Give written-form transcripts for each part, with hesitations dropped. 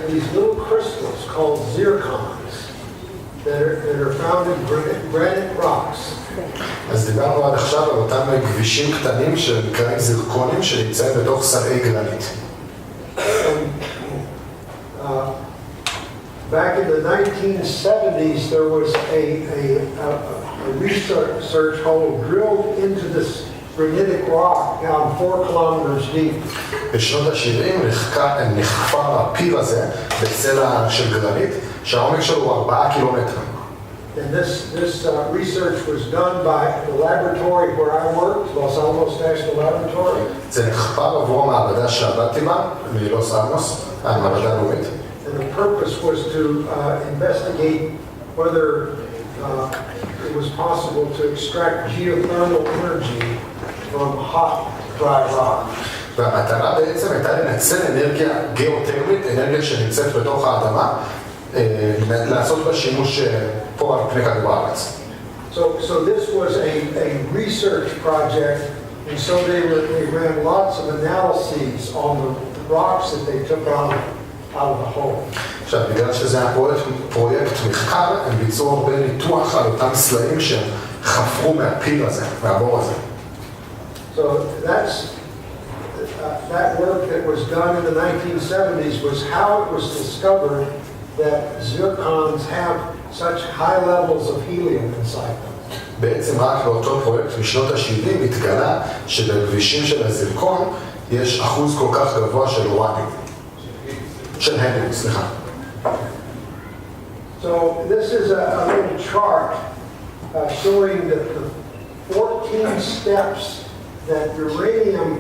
these little crystals called zircons that are found in granite rocks. אז דיברנו עד עכשיו על אותם כבישים קטנים שנקראים זירקונים שנמצאים בתוך סלעי גרנית. Back in the 1970s, there was a research hole drilled into this granitic rock down 4 kilometers deep. בשנות ה-70 נחפר הפיר הזה בצלע של גרנית, שהעומק שלו הוא 4 קילומטר. And this research was done by the laboratory where I worked, Los Alamos National Laboratory. זה נחפר עבור המעבדה שעבדתי בה, מלוס אלמוס, המעבדה הלאומית. And the purpose was to investigate whether it was possible to extract geothermal energy from hot, dry rock. והמטרה בעצם הייתה לנצל אנרגיה גיאותרמית, אנרגיה שנמצאת בתוך האדמה, לעשות בה שימוש פה על פני כדור הארץ. So this was a research project, and so they ran lots of analyses on the rocks that they took out of the hole. עכשיו, בגלל שזה היה פרויקט מחקר, הם ביצעו הרבה ניתוח על אותם סלעים שהם חפרו מהפיר הזה, מהבור הזה. So that work that was done in the 1970s was how it was discovered that zircons have such high levels of helium inside them. בעצם רק באותו פרויקט משנות ה-70 התגלה שבכבישים של הזירקון יש אחוז כל כך גבוה של אורניום. של הליום, סליחה. So this is a little chart showing that the 14 steps that uranium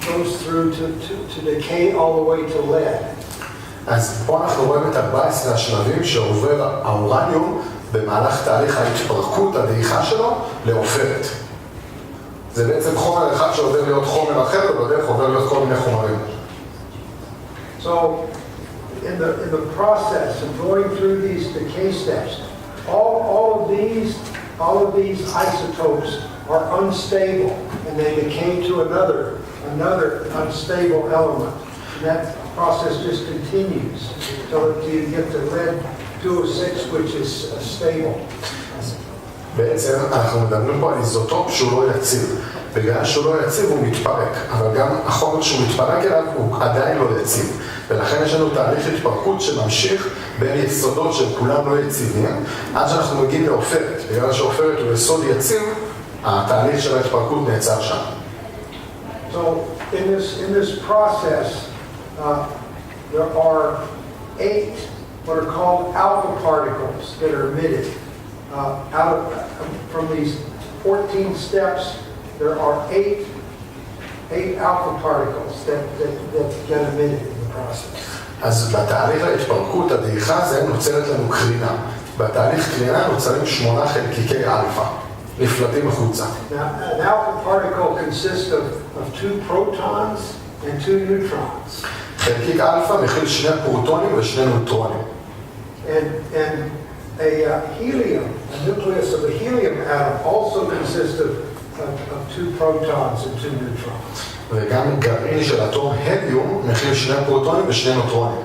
goes through to decay all the way to lead. אז פה אנחנו רואים את 14 השלבים שעובר האורניום במהלך תהליך ההתפרקות, הדעיכה שלו, לעופרת. זה בעצם חומר אחד שעובר להיות חומר אחר, ובדרך עובר להיות כל מיני חומרים. So in the process of going through these decay steps, all of these isotopes are unstable, and they decay to another unstable element. And that process just continues until you get to lead 206, which is stable. בעצם אנחנו מדברים פה על איזוטופ שהוא לא יציב. בגלל שהוא לא יציב הוא מתפרק, אבל גם החומר שהוא מתפרק אליו הוא עדיין לא יציב. ולכן יש לנו תהליך התפרקות שממשיך בין יסודות של כולם לא יציבים, עד שאנחנו מגיעים לעופרת. בגלל שעופרת הוא יסוד יציב, התהליך של ההתפרקות נעצר שם. So in this process, there are 8 what are called alpha particles that are emitted from these 14 steps. There are 8 alpha particles that get emitted in the process. אז בתהליך ההתפרקות, הדעיכה הזה נוצרת לנו קרינה. בתהליך קרינה נוצרים 8 חלקיקי אלפא, נפלטים החוצה. Now, an alpha particle consists of 2 protons and 2 neutrons. חלקיק אלפא מכיל 2 פרוטונים ו2 נוטרונים. And a helium, a nucleus of a helium atom also consists of 2 protons and 2 neutrons. וגם גרעין של אטום הליום מכיל 2 פרוטונים ו2 נוטרונים.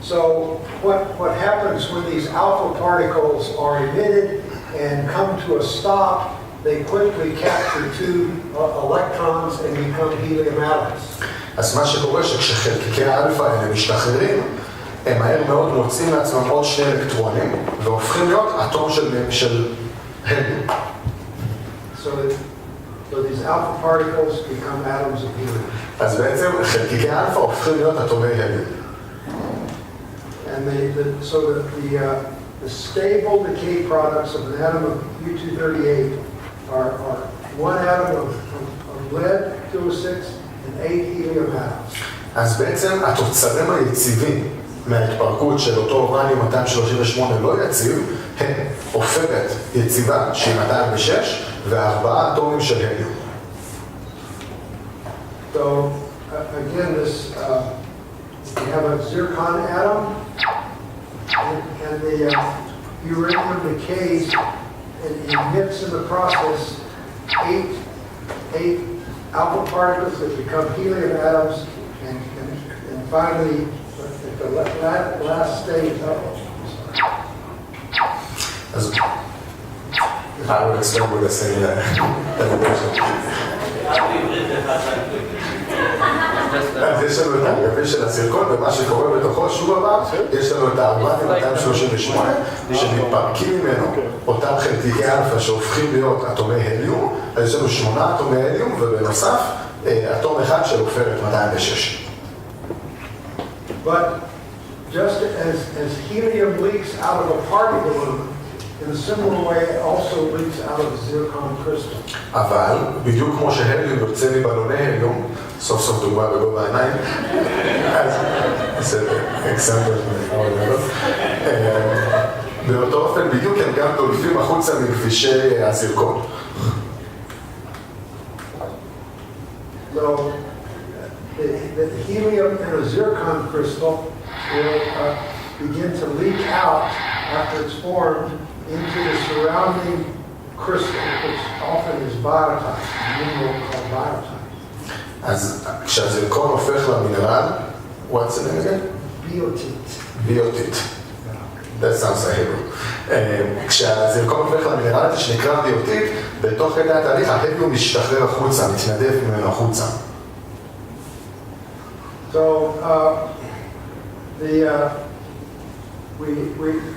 So what happens when these alpha particles are emitted and come to a stop, they quickly capture 2 electrons and become helium atoms. אז מה שקורה שכשחלקיקי האלפא האלה משתחררים, הם מהר מאוד מוצאים לעצמם עוד 2 אלקטרונים והופכים להיות אטום של הליום. So these alpha particles become atoms of helium. אז בעצם חלקיקי האלפא הופכים להיות אטומי הליום. And the stable decay products of an atom of U-238 are 1 atom of lead, 206, and 8 helium atoms. אז בעצם התוצרים היציבים מההתפרקות של אותו אורניום 238 לא יציב, הם עופרת יציבה שהיא 206 ו4 אטומים של הליום. So again, we have a zircon atom, and the uranium decays and emits in the process 8 alpha particles that become helium atoms, and finally, at the last stage of it. I would explain with the same elevation. אז יש לנו את הגבי של הסירקון, ומה שקורה בתוכו, שוב הבא, יש לנו את ה-438 שמתפרקים ממנו אותם חלקיקי אלפא שהופכים להיות אטומי הליום, אז יש לנו 8 אטומי הליום, ובנוסף, אטום אחד של עופרת 206. But just as helium leaks out of a party balloon, in a similar way, it also leaks out of a zircon crystal. אבל, בדיוק כמו שהליום יוצא מבלוני הליום, סוף סוף דוגמה בגובה העיניים, אז זה אקסמפל באותו אופן, בדיוק הם גם דולפים החוצה מגבישי הזרקון. So, the helium in a zircon crystal will begin to leak out after it's formed into the surrounding crystal, which often is biotite, a mineral called biotite. אז כשהזרקון הופך למינרל, what's the name again? Biotite. ביוטית. That sounds like Hebrew. כשהזרקון הופך למינרל הזה שנקרא ביוטית, בתוך כדי התהליך ההליום משתחרר החוצה, מתנדף ממנו החוצה. So, it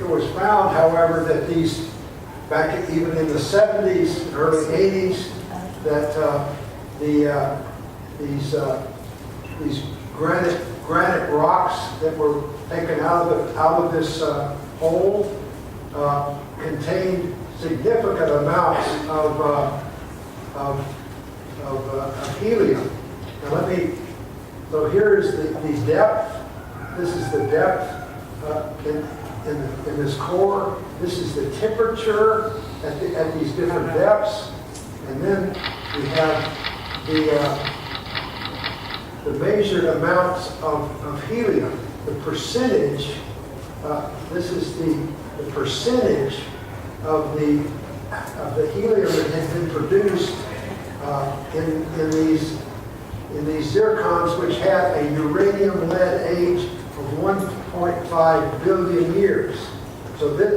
was found, however, that these, back even in the 70s, early 80s, that these granite rocks that were taken out of this hole contained significant amounts of helium. Now so here is the depth. This is the depth in this core. This is the temperature at these different depths, and then we have the measured amounts of helium. The percentage. This is the percentage of the helium that has been produced in these zircons, which had a uranium-lead age of 1.5 billion years. So that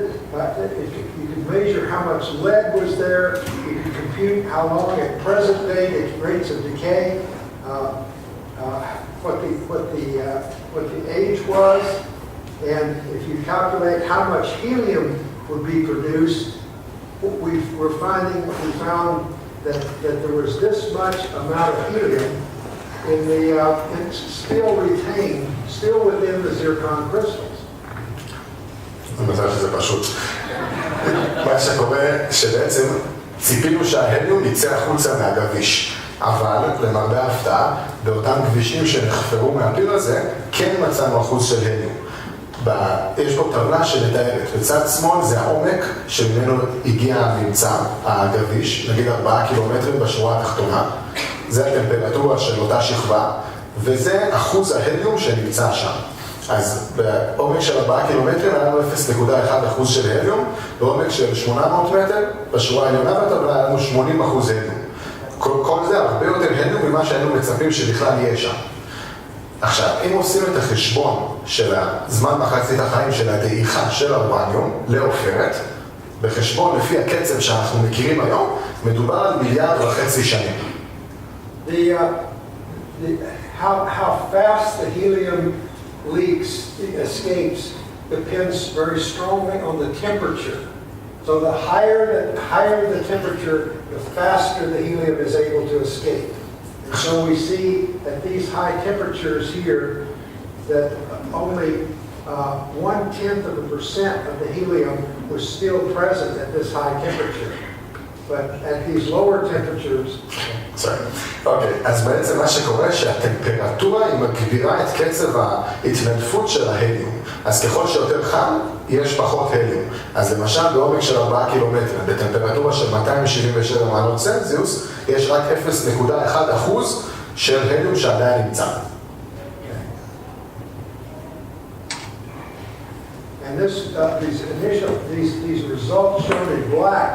if you could measure how much lead was there, you could compute how long at present day its rates of decay, what the age was, and if you calculate how much helium would be produced, we found that there was this much amount of helium and still retained, still within the zircon crystals. זה מצב שזה פשוט. מה שקורה שבעצם ציפינו שההליום יצא החוצה מהגביש, אבל למרבה ההפתעה, באותם גבישים שנחפרו מהפיר הזה, כן מצאנו אחוז של הליום. יש פה טבלה שמתארת, בצד שמאל זה העומק שממנו הגיע הממצא, הגביש, נגיד 4 קילומטרים בשורה התחתונה, זה הטמפרטורה של אותה שכבה, וזה אחוז ההליום שנמצא שם. אז בעומק של 4 קילומטרים היה לנו 0.1% של הליום, בעומק של 800 מטר, בשורה העליונה בטבלה היה לנו 80% הליום. כל זה הרבה יותר הליום ממה שהיינו מצפים שבכלל יהיה שם. עכשיו, אם עושים את החשבון של הזמן מחצית החיים של הדעיכה של האורניום לעופרת, בחשבון לפי הקצב שאנחנו מכירים היום, מדובר על 1.5 מיליארד שנים. How fast the helium escapes depends very strongly on the temperature. So the higher the temperature, the faster the helium is able to escape. And so we see at these high temperatures here that only 0.1% of the helium was still present at this high temperature. But at these lower temperatures... אוקיי, אז בעצם מה שקורה שהטמפרטורה היא מגבירה את קצב ההתנדפות של ההליום. אז ככל שיותר חם, יש פחות הליום. אז למשל בעומק של 4 קילומטרים, בטמפרטורה של 277 מעלות צלזיוס, יש רק 0.1% של הליום שעדיין נמצא. And these results shown in black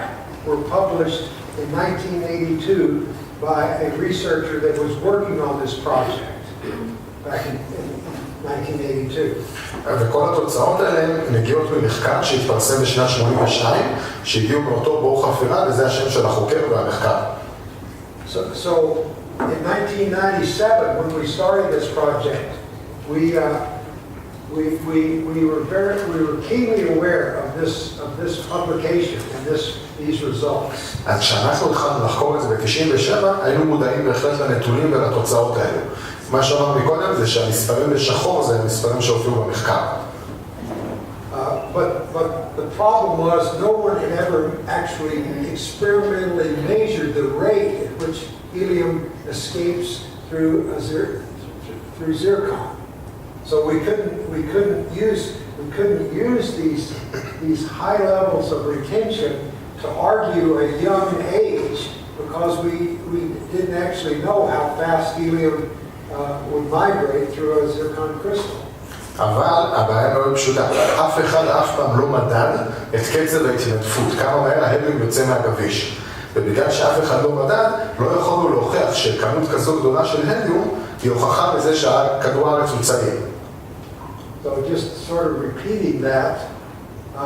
were published in 1982 by a researcher that was working on this project back in 1982. וכל התוצאות האלה מגיעות ממחקר שהתפרסם בשנת 82, שהגיעו מאותו בור חפירה, וזה השם של החוקר והמחקר. So in 1997, when we started this project, we were keenly aware of this publication and these results. אז כשאנחנו התחלנו לחקור את זה ב-97, היינו מודעים בהחלט לנתונים ולתוצאות האלו. מה שאמר מקודם זה שהמספרים בשחור זה המספרים שהופיעו במחקר. But the problem was no one had ever actually experimentally measured the rate at which helium escapes through zircon. So we couldn't use these high levels of retention to argue a young age because we didn't actually know how fast helium would migrate through a zircon crystal. אבל הבעיה מאוד פשוטה, אף אחד אף פעם לא מדד את קצב ההתנדפות, כמה מהר ההליום יוצא מהגביש. ובגלל שאף אחד לא מדד, לא יכולנו להוכיח שכמות כזו גדולה של הליום היא הוכחה בזה שהכדור הארץ הוא צעיר. So just sort of repeating that, a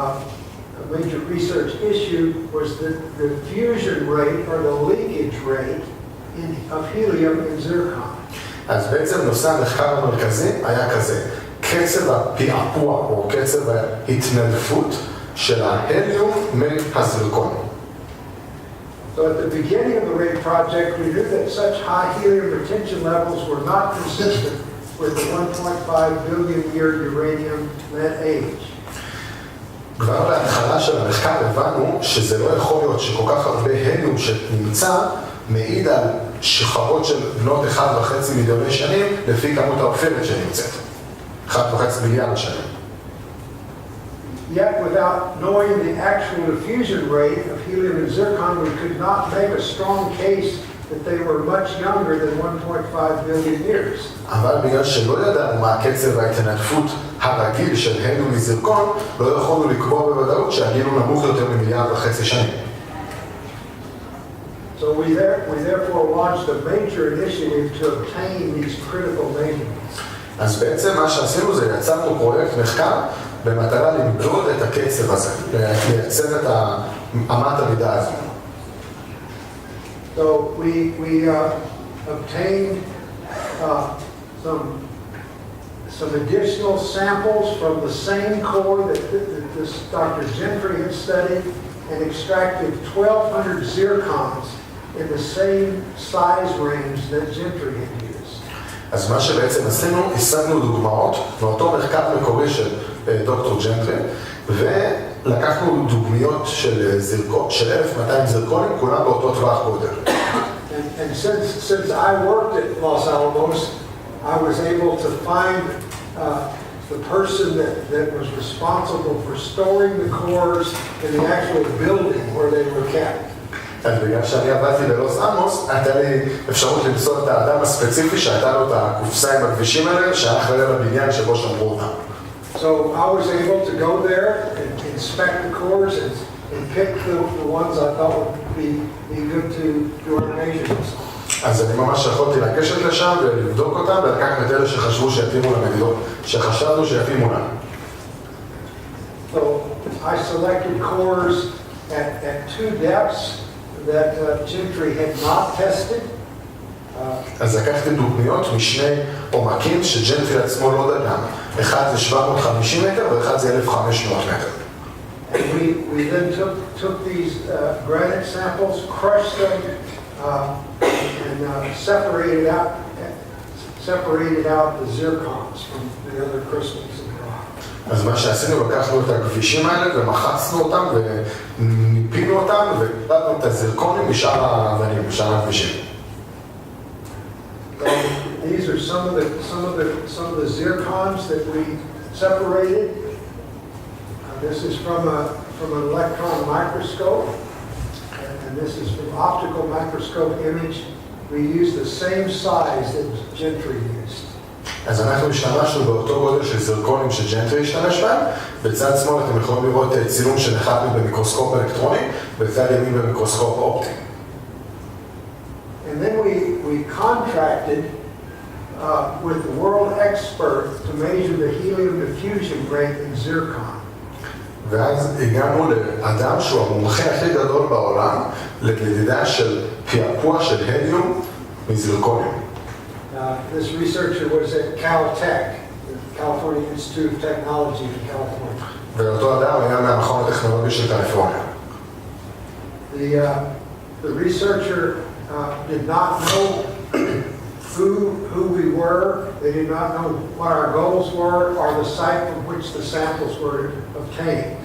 major research issue was the fusion rate or the leakage rate of helium in zircon. אז בעצם נושא המחקר המרכזי היה כזה, קצב הפעפוע או קצב ההתנדפות של ההליום מהזרקון. So at the beginning of the RAID project, we knew that such high helium retention levels were not consistent with the 1.5 billion year uranium lead age. כבר בהתחלה של המחקר הבנו שזה לא יכול להיות שכל כך הרבה הליום שנמצא מעיד על שכבות של בנות 1.5 מיליוני שנים לפי כמות האופרת שנמצאת. 1.5 מיליארד שנים. Yet without knowing the actual diffusion rate of helium and zircon, we could not make a strong case that they were much younger than 1.5 billion years. אבל בגלל שלא ידענו מה קצב ההתנדפות הרגיל של הליום מזרקון, לא יכולנו לקבוע בוודאות שהגיל הוא נמוך יותר מ1.5 מיליארד שנים. So we therefore launched a major initiative to obtain these critical measurements. אז בעצם מה שעשינו זה יצרנו פרויקט מחקר במטרה למדוד את הקצב הזה, לייצר את אמת המידה הזו. So we obtained some additional samples from the same core that this Dr. Gentry had studied and extracted 1,200 zircons in the same size range that Gentry had used. אז מה שבעצם עשינו, השגנו דוגמאות מאותו מחקר מקורי של דוקטור ג'נטרי, ולקחנו דוגמיות של זרקון, של 1,200 זרקונים, כולם באותו טווח גודל. And since I worked at Los Alamos, I was able to find the person that was responsible for storing the cores in the actual building where they were kept. אז בגלל שאני עבדתי בלוס עמוס, הייתה לי אפשרות למצוא את האדם הספציפי שהייתה לו את הקופסה עם הכבישים האלה, שהיה אחראי לבניין שבו שמרו אותם. So I was able to go there and inspect the cores and pick the ones I thought would be good to do our measurements. אז אני ממש יכולתי לגשת לשם ולבדוק אותם ולקחת את אלה שחשבו שיתאימו למדידות, שחשבנו שיתאימו לנו. So I selected cores at 2 depths that Gentry had not tested. אז לקחתי דוגמיות משני עומקים שג'נטרי עצמו לא דגם. אחד זה 750 מטר ואחד זה 1,500 מטר. And we then took these granite samples, crushed them, and separated out the zircons from the other crystals in the rock. אז מה שעשינו, לקחנו את הכבישים האלה ומחצנו אותם וניפינו אותם והקלטנו את הזרקונים משאר האבנים, משאר הכבישים. These are some of the zircons that we separated. This is from an electron microscope, and this is from optical microscope image. We use the same size that Gentry used. אז אנחנו השתמשנו באותו גודל של זרקונים שג'נטרי השתמש בהם. בצד שמאל אתם יכולים לראות צילום שנחתנו במיקרוסקופ אלקטרוני, בצד ימין במיקרוסקופ אופטי. And then we contracted with the world expert to measure the helium diffusion rate in zircon. ואז הגענו לאדם שהוא המומחה הכי גדול בעולם למדידה של פעפוע של הליום מזרקוניום. This researcher was at Caltech, the California Institute of Technology in California. ואותו אדם היה מהמכון הטכנולוגי של קליפורניה. The researcher did not know who we were. They did not know what our goals were or the site from which the samples were obtained.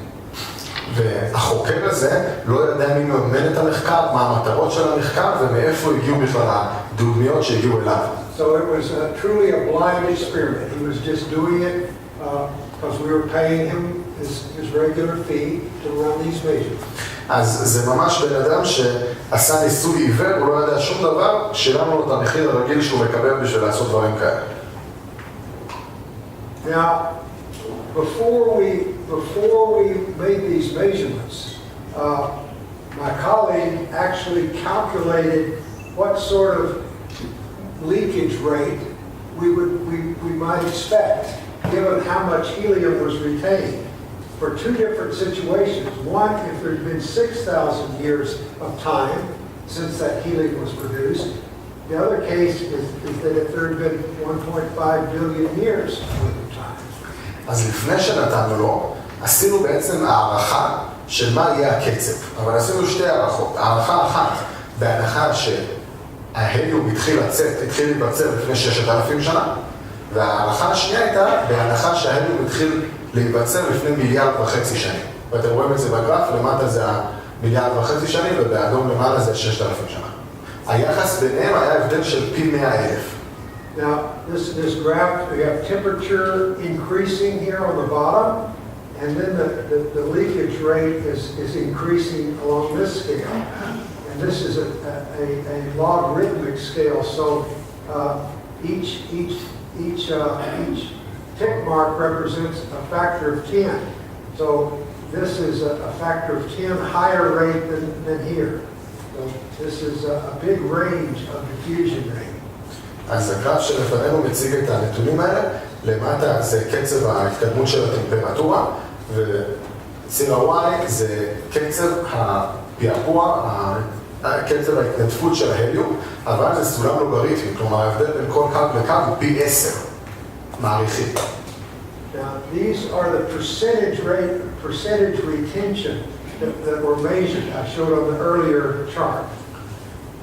והחוקר הזה לא ידע מי מממן את המחקר, מה המטרות של המחקר ומאיפה הגיעו בכלל הדוגמיות שהגיעו אליו. So it was truly a blind experiment. He was just doing it because we were paying him his regular fee to run these measurements. אז זה ממש בן אדם שעשה ניסוי עיוור, הוא לא ידע שום דבר, שילמנו לו את המחיר הרגיל שהוא מקבל בשביל לעשות דברים כאלה. Now, before we made these measurements, my colleague actually calculated what sort of leakage rate we might expect, given how much helium was retained. For two different situations. One, if there had been 6,000 years of time since that helium was produced. The other case is that if there had been 1.5 billion years worth of time. אז לפני שנתנו לו, עשינו בעצם הערכה של מה יהיה הקצב. אבל עשינו שתי הערכות. הערכה אחת, בהנחה שההליום התחיל להיווצר לפני 6,000 שנה, וההערכה השנייה הייתה בהנחה שההליום התחיל להיווצר לפני 1.5 מיליארד שנים. ואתם רואים את זה בגרף, למטה זה 1.5 מיליארד שנים, ובאדום למעלה זה 6,000 שנה. היחס ביניהם היה הבדל של פי 100,000. Now, this graph, we have temperature increasing here on the bottom, and then the leakage rate is increasing along this scale. And this is a logarithmic scale, so each tick mark represents a factor of 10. So this is a factor of 10 higher rate than here. So this is a big range of diffusion rate. אז הגרף שלפנינו מציג את הנתונים האלה, למטה זה קצב ההתקדמות של הטמפרטורה, וציר ה-Y זה קצב הפעפוע, קצב ההתנדפות של ההליום, אבל זה סולם לוגריתמי, כלומר ההבדל בין כל קו לקו הוא פי 10. מעריכים. Now, these are the percentage retention that were measured. I showed on the earlier chart.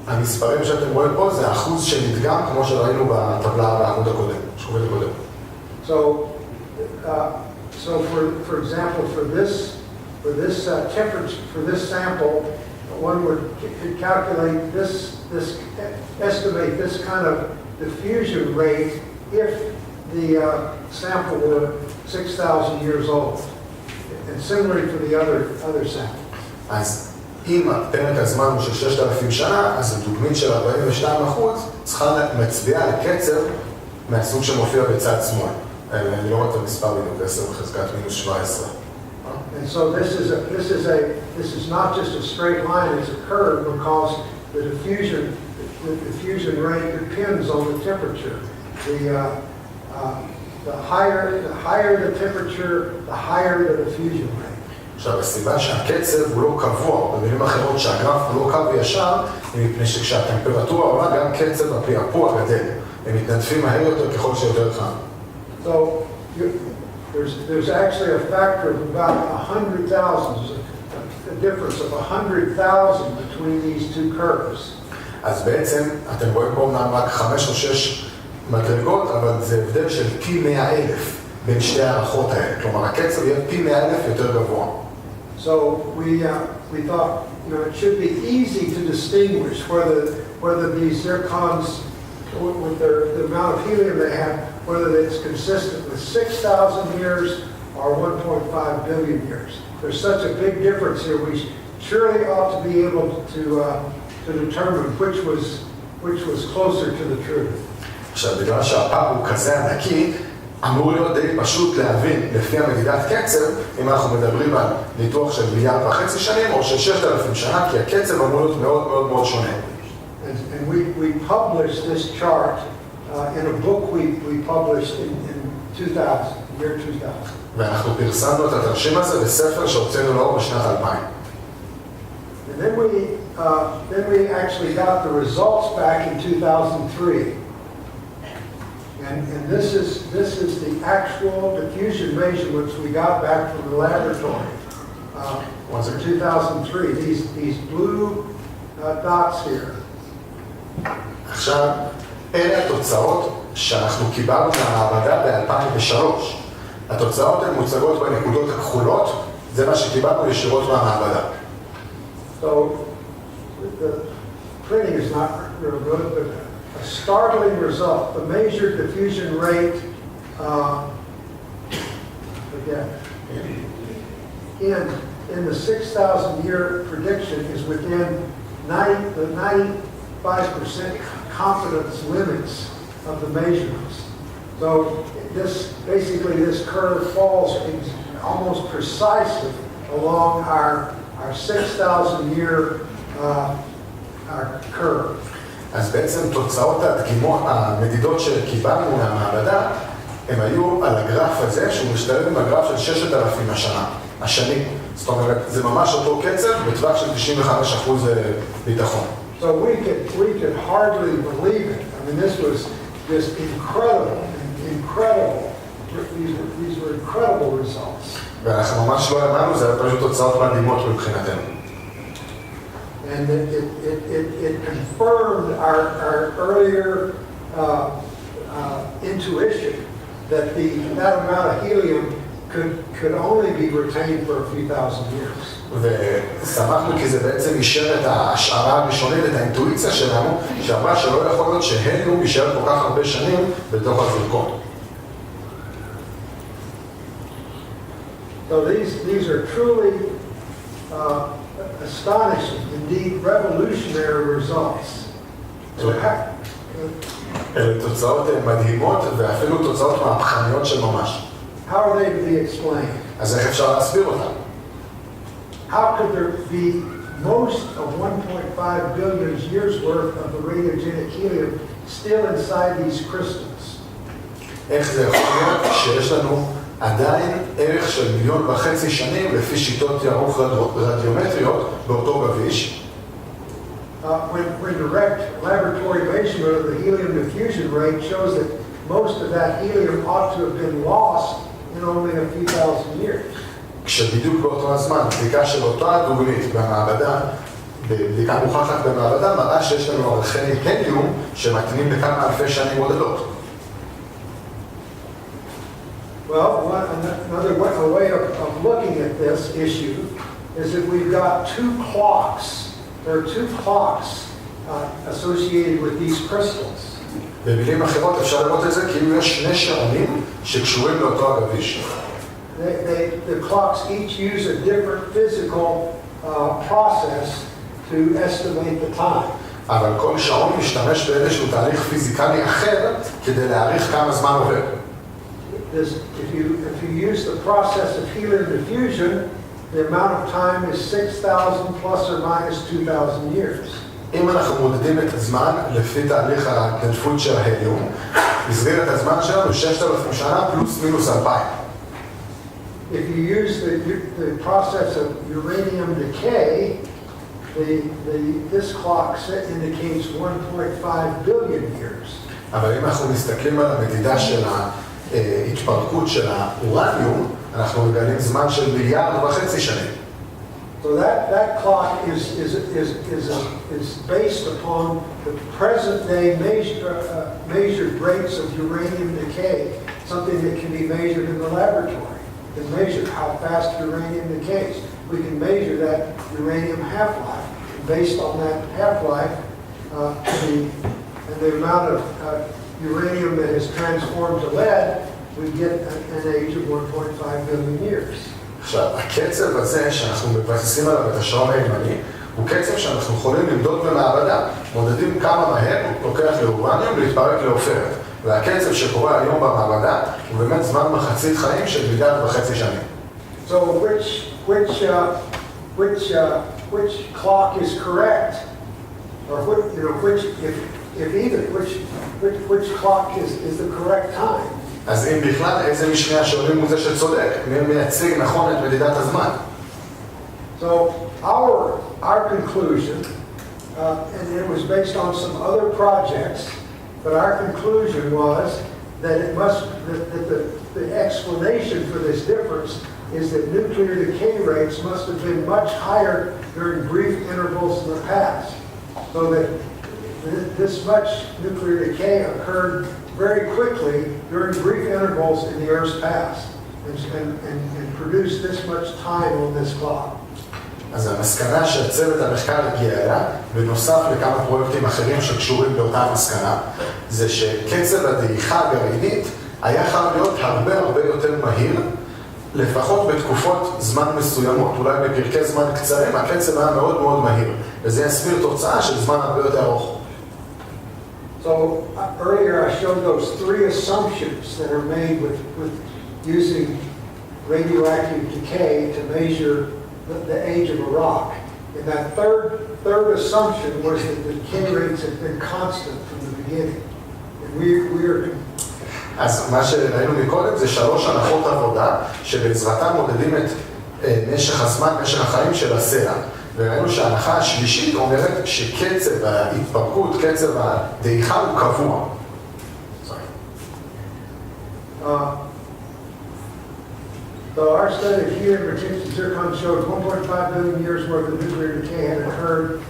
המספרים שאתם רואים פה זה האחוז שנדגם, כמו שראינו בטבלה בעמוד הקודם, שקופית הקודם. So for example, for this temperature, for this sample, one would calculate estimate this kind of diffusion rate if the sample were 6,000 years old, and similarly for the other sample. אז אם פרק הזמן הוא של 6,000 שנה, אז הדוגמית של 42% צריכה מצביעה לקצב מהסוג שמופיע בצד שמאל. אני לא רואה את המספר בדיוק, 10 בחזקת מינוס 17. And so this is not just a straight line, it's a curve because the diffusion rate depends on the temperature. The higher the temperature, the higher the diffusion rate. עכשיו, הסיבה שהקצב הוא לא קבוע, במילים אחרות שהגרף הוא לא קו ישר, היא מפני שכשהטמפרטורה עולה גם קצב הפעפוע גדל. הם מתנדפים מהר יותר ככל שיותר חם. So there's actually a factor of about 100,000, a difference of 100,000 between these two curves. אז בעצם אתם רואים פה אומנם רק 5 או 6 מדרגות, אבל זה הבדל של פי 100,000 בין שתי הערכות האלה. כלומר, הקצב יהיה פי 100,000 יותר גבוה. So we thought, it should be easy to distinguish whether these zircons, with the amount of helium they have, whether it's consistent with 6,000 years or 1.5 billion years. There's such a big difference here. We surely ought to be able to determine which was closer to the truth. עכשיו, בגלל שהפער הוא כזה ענקי, אמור להיות די פשוט להבין לפי המדידת קצב, אם אנחנו מדברים על ניתוח של 1.5 מיליארד שנים או של 6,000 שנה, כי הקצב אמור להיות מאוד מאוד מאוד שונה. And we published this chart in a book we published in 2000, year 2000. ואנחנו פרסמנו את התרשים הזה בספר שהוצאנו לאור בשנת 2000. And then we actually got the results back in 2003. And this is the actual diffusion measurements we got back from the laboratory in 2003. These blue dots here. עכשיו, אלה התוצאות שאנחנו קיבלנו מהמעבדה ב-2003. התוצאות הן מוצגות בנקודות הכחולות, זה מה שקיבלנו ישירות מהמעבדה. So the printing is not real good, but a startling result. The measured diffusion rate, again, in the 6,000 year prediction is within the 95% confidence limits of the measurements. So this curve falls almost precisely along our 6,000 year curve. אז בעצם תוצאות הדגימות, המדידות שקיבלנו מהמעבדה, הם היו על הגרף הזה, שהוא משתלב עם הגרף של 6,000 השנים. זאת אומרת, זה ממש אותו קצב בטווח של 95% ביטחון. So we could hardly believe it. I mean, this was just incredible. These were incredible results. ואנחנו ממש לא האמנו, זה היה פשוט תוצאות מדהימות מבחינתנו. And it confirmed our earlier intuition that that amount of helium could only be retained for a few thousand years. ושמחנו כי זה בעצם אישר את ההשערה הראשונית, את האינטואיציה שלנו, שאמרה שלא יכול להיות שהליום יישאר כל כך הרבה שנים בתוך הזרקון. So these are truly astonishing, indeed revolutionary results. אלה תוצאות מדהימות ואפילו תוצאות מהפכניות של ממש. How are they to be explained? אז איך אפשר להסביר אותם? How could there be most of 1.5 billion years worth of the radiogenic helium still inside these crystals? איך זה יכול להיות שיש לנו עדיין ערך של 1.5 מיליון שנים לפי שיטות ירוך רדיומטריות באותו גביש? When direct laboratory measurement of the helium diffusion rate shows that most of that helium ought to have been lost in only a few thousand years. כשבדיוק באותו הזמן, בדיקה של אותה דוגמית במעבדה, בבדיקה מוכחת במעבדה, מראה שיש לנו ערכי הליום שמתאימים לכמה אלפי שנים בודדות. Well, another way of looking at this issue is that we've got two clocks. There are two clocks associated with these crystals. במילים אחרות אפשר לראות את זה כאילו יש שני שעונים שקשורים לאותו הגביש. The clocks each use a different physical process to estimate the time. אבל כל שעון משתמש באיזשהו תהליך פיזיקלי אחר כדי להעריך כמה זמן עובר. If you use the process of helium diffusion, the amount of time is 6,000 plus or minus 2,000 years. אם אנחנו מודדים את הזמן לפי תהליך ההתנדפות של ההליום, מסגרת הזמן שלנו 6,000 שנה פלוס מינוס 2,000. If you use the process of uranium decay, this clock indicates 1.5 billion years. אבל אם אנחנו מסתכלים על המדידה של ההתפרקות של האורניום, אנחנו מגלים זמן של 1.5 מיליארד שנים. So that clock is based upon the present day measured rates of uranium decay, something that can be measured in the laboratory. We can measure how fast uranium decays. We can measure that uranium half-life. Based on that half-life, and the amount of uranium that is transformed to lead, we get an age of 1.5 billion years. עכשיו, הקצב הזה שאנחנו מבססים עליו את השעון הימני, הוא קצב שאנחנו יכולים למדוד במעבדה. מודדים כמה מהר הוא לוקח לאורניום להתפרק לעופרת. והקצב שקורה היום במעבדה הוא באמת זמן מחצית חיים של 1.5 מיליארד שנים. So which clock is correct? Or if either, which clock is the correct time. אז אם בכלל, איזה משני השעונים הוא זה שצודק? מי מייצג נכון את מדידת הזמן? So our conclusion, and it was based on some other projects, but our conclusion was that the explanation for this difference is that nuclear decay rates must have been much higher during brief intervals in the past, so that this much nuclear decay occurred very quickly during brief intervals in the Earth's past, and produced this much time on this clock. אז המסקנה שהצוות המחקר הגיע אליה, בנוסף לכמה פרויקטים אחרים שקשורים לאותה מסקנה, זה שקצב הדעיכה הגרעינית היה חייב להיות הרבה יותר מהיר, לפחות בתקופות זמן מסוימות. אולי בפרקי זמן קצרים הקצב היה מאוד מהיר, וזה יסביר תוצאה של זמן הרבה יותר ארוך. So earlier I showed those three assumptions that are made with using radioactive decay to measure the age of a rock. And that third assumption was that the decay rates had been constant from the beginning. And we are... אז מה שראינו מקודם זה 3 הנחות עבודה שבעזרתם מודדים את משך הזמן, משך החיים של הסלע. וראינו שההנחה השלישית אומרת שקצב ההתפרקות, קצב הדעיכה הוא קבוע. So our study of helium retention zircon showed 1.5 billion years worth of nuclear decay had occurred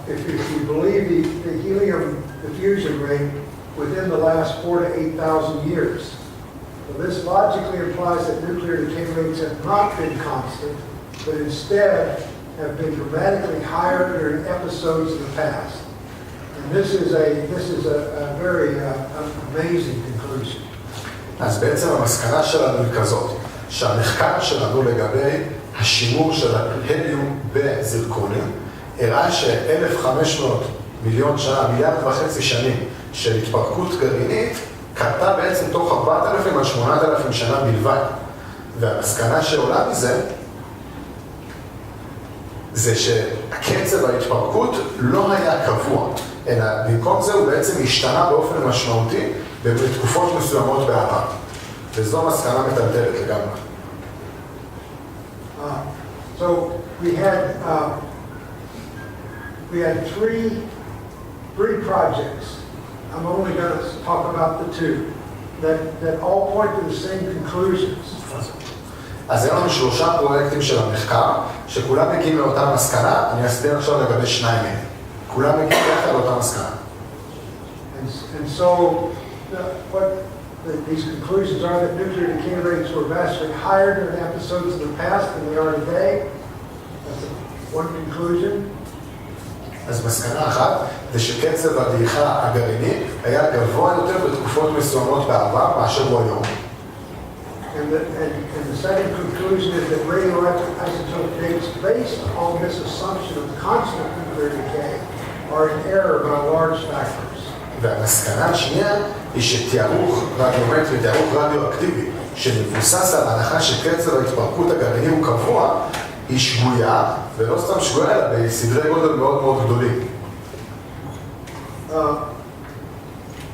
if you believe the helium diffusion rate within the last 4,000 to 8,000 years. So this logically implies that nuclear decay rates have not been constant, but instead have been dramatically higher during episodes in the past. And this is a very amazing conclusion. אז בעצם המסקנה שלנו היא כזאת, שהמחקר שלנו לגבי השימור של ההליום בזרקונים הראה ש1,500 מיליון שנה, 1.5 מיליארד שנים של התפרקות גרעינית קרתה בעצם תוך 4,000 עד 8,000 שנה בלבד. והמסקנה שעולה מזה זה שקצב ההתפרקות לא היה קבוע, אלא במקום זה הוא בעצם השתנה באופן משמעותי בתקופות מסוימות בעבר. וזו מסקנה מטלטלת לגמרי. So we had three projects. I'm only going to talk about the two that all point to the same conclusions. אז אין לנו 3 פרויקטים של המחקר, שכולם מגיעים לאותה מסקנה. אני אסביר עכשיו לגבי 2 מהם. כולם מגיעים יחד לאותה מסקנה. And so these conclusions are that nuclear decay rates were vastly higher during episodes in the past than they are today. That's one conclusion. אז מסקנה אחת זה שקצב הדעיכה הגרעיני היה גבוה יותר בתקופות מסוימות בעבר מאשר הוא היום. And the second conclusion is that radioactive isotope dates based on this assumption of constant nuclear decay are in error by large factors. והמסקנה השנייה היא שתיארוך רדיומטרי, תיארוך רדיואקטיבי, שמבוסס על ההנחה שקצב ההתפרקות הגרעיני הוא קבוע, היא שגויה, ולא סתם שגויה, אלא בסדרי גודל מאוד גדולים.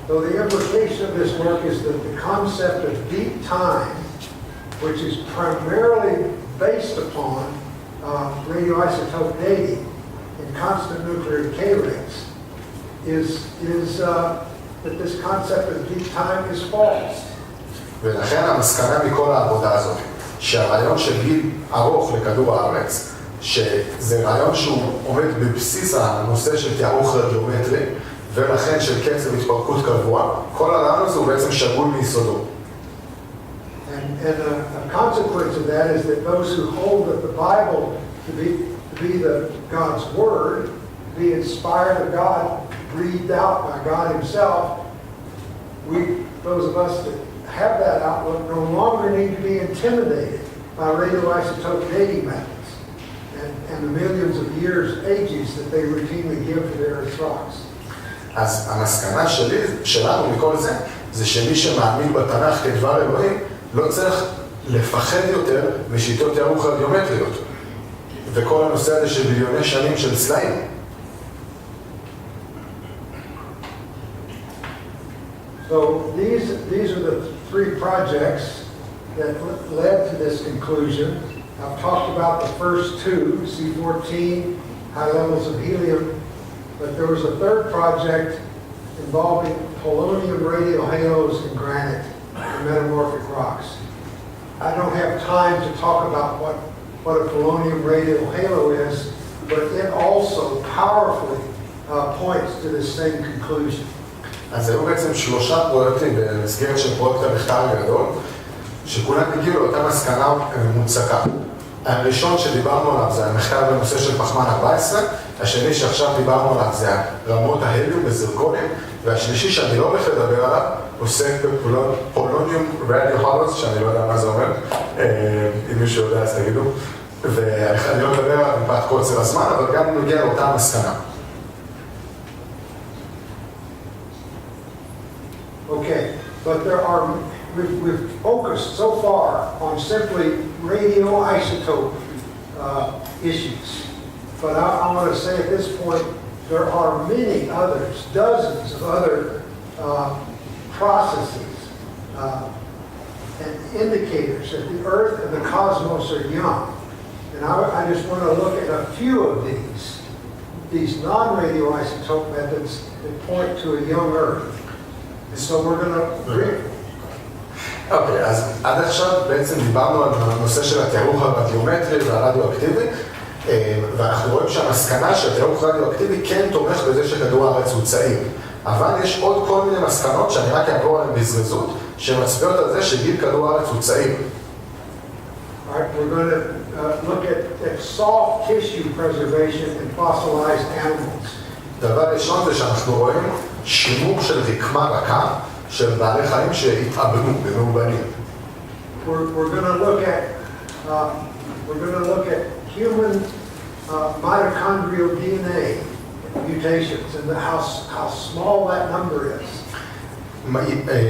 So the implication of this work is that the concept of deep time, which is primarily based upon radioisotope dating and constant nuclear decay rates, is that this concept of deep time is false. ולכן המסקנה מכל העבודה הזאת, שהרעיון של גיל ארוך לכדור הארץ, שזה רעיון שהוא עומד בבסיס הנושא של תיארוך רדיומטרי, ולכן של קצב התפרקות קבוע, כל הרעיון הזה הוא בעצם שגוי מיסודו. And a consequence of that is that those who hold that the Bible to be God's word, to be inspired of God, breathed out by God himself, those of us that have that outlook no longer need to be intimidated by radioisotope dating methods and the millions of years, ages that they routinely give to their Earth rocks. אז המסקנה שלנו מכל זה שמי שמאמין בתנ"ך כדבר אלוהים לא צריך לפחד יותר משיטות תיארוך רדיומטריות וכל הנושא הזה של מיליוני שנים של סלעים. So these are the three projects that led to this conclusion. I've talked about the first two, C14, high levels of helium, but there was a third project involving polonium radial halos in granite and metamorphic rocks. I don't have time to talk about what a polonium radial halo is, but it also powerfully points to the same conclusion. אז היו בעצם 3 פרויקטים במסגרת של פרויקט המחקר הגדול, שכולם הגיעו לאותה מסקנה מוצקה. הראשון שדיברנו עליו זה המחקר בנושא של פחמן 14, השני שעכשיו דיברנו עליו זה רמות ההליום בזירקונים, והשלישי שאני לא הולך לדבר עליו, עוסק בפולוניום רדיו הולוס, שאני לא יודע מה זה אומר, אם מישהו יודע אז תגידו, ואני לא מדבר עליו מפאת קוצר הזמן, אבל גם נגיע לאותה מסקנה. Okay, but we've focused so far on simply radioisotope issues. But I want to say at this point, there are many others, dozens of other processes and indicators that the Earth and the cosmos are young. And I just want to look at a few of these non-radioisotope methods that point to a young Earth. So we're going to brief. אוקיי, אז עד עכשיו בעצם דיברנו על הנושא של התיארוך הרדיומטרי והרדיואקטיבי, ואנחנו רואים שהמסקנה שהתיארוך הרדיואקטיבי כן תומך בזה שכדור הארץ הוא צעיר. אבל יש עוד כל מיני מסקנות שאני רק אעבור עליהן בזריזות, שמצביעות על זה שגיל כדור הארץ הוא צעיר. Alright, we're going to look at soft tissue preservation in fossilized animals. דבר ראשון זה שאנחנו רואים שימור של רקמה רכה של בעלי חיים שהתאבנו במאובנים. We're going to look at human mitochondrial DNA mutations and how small that number is.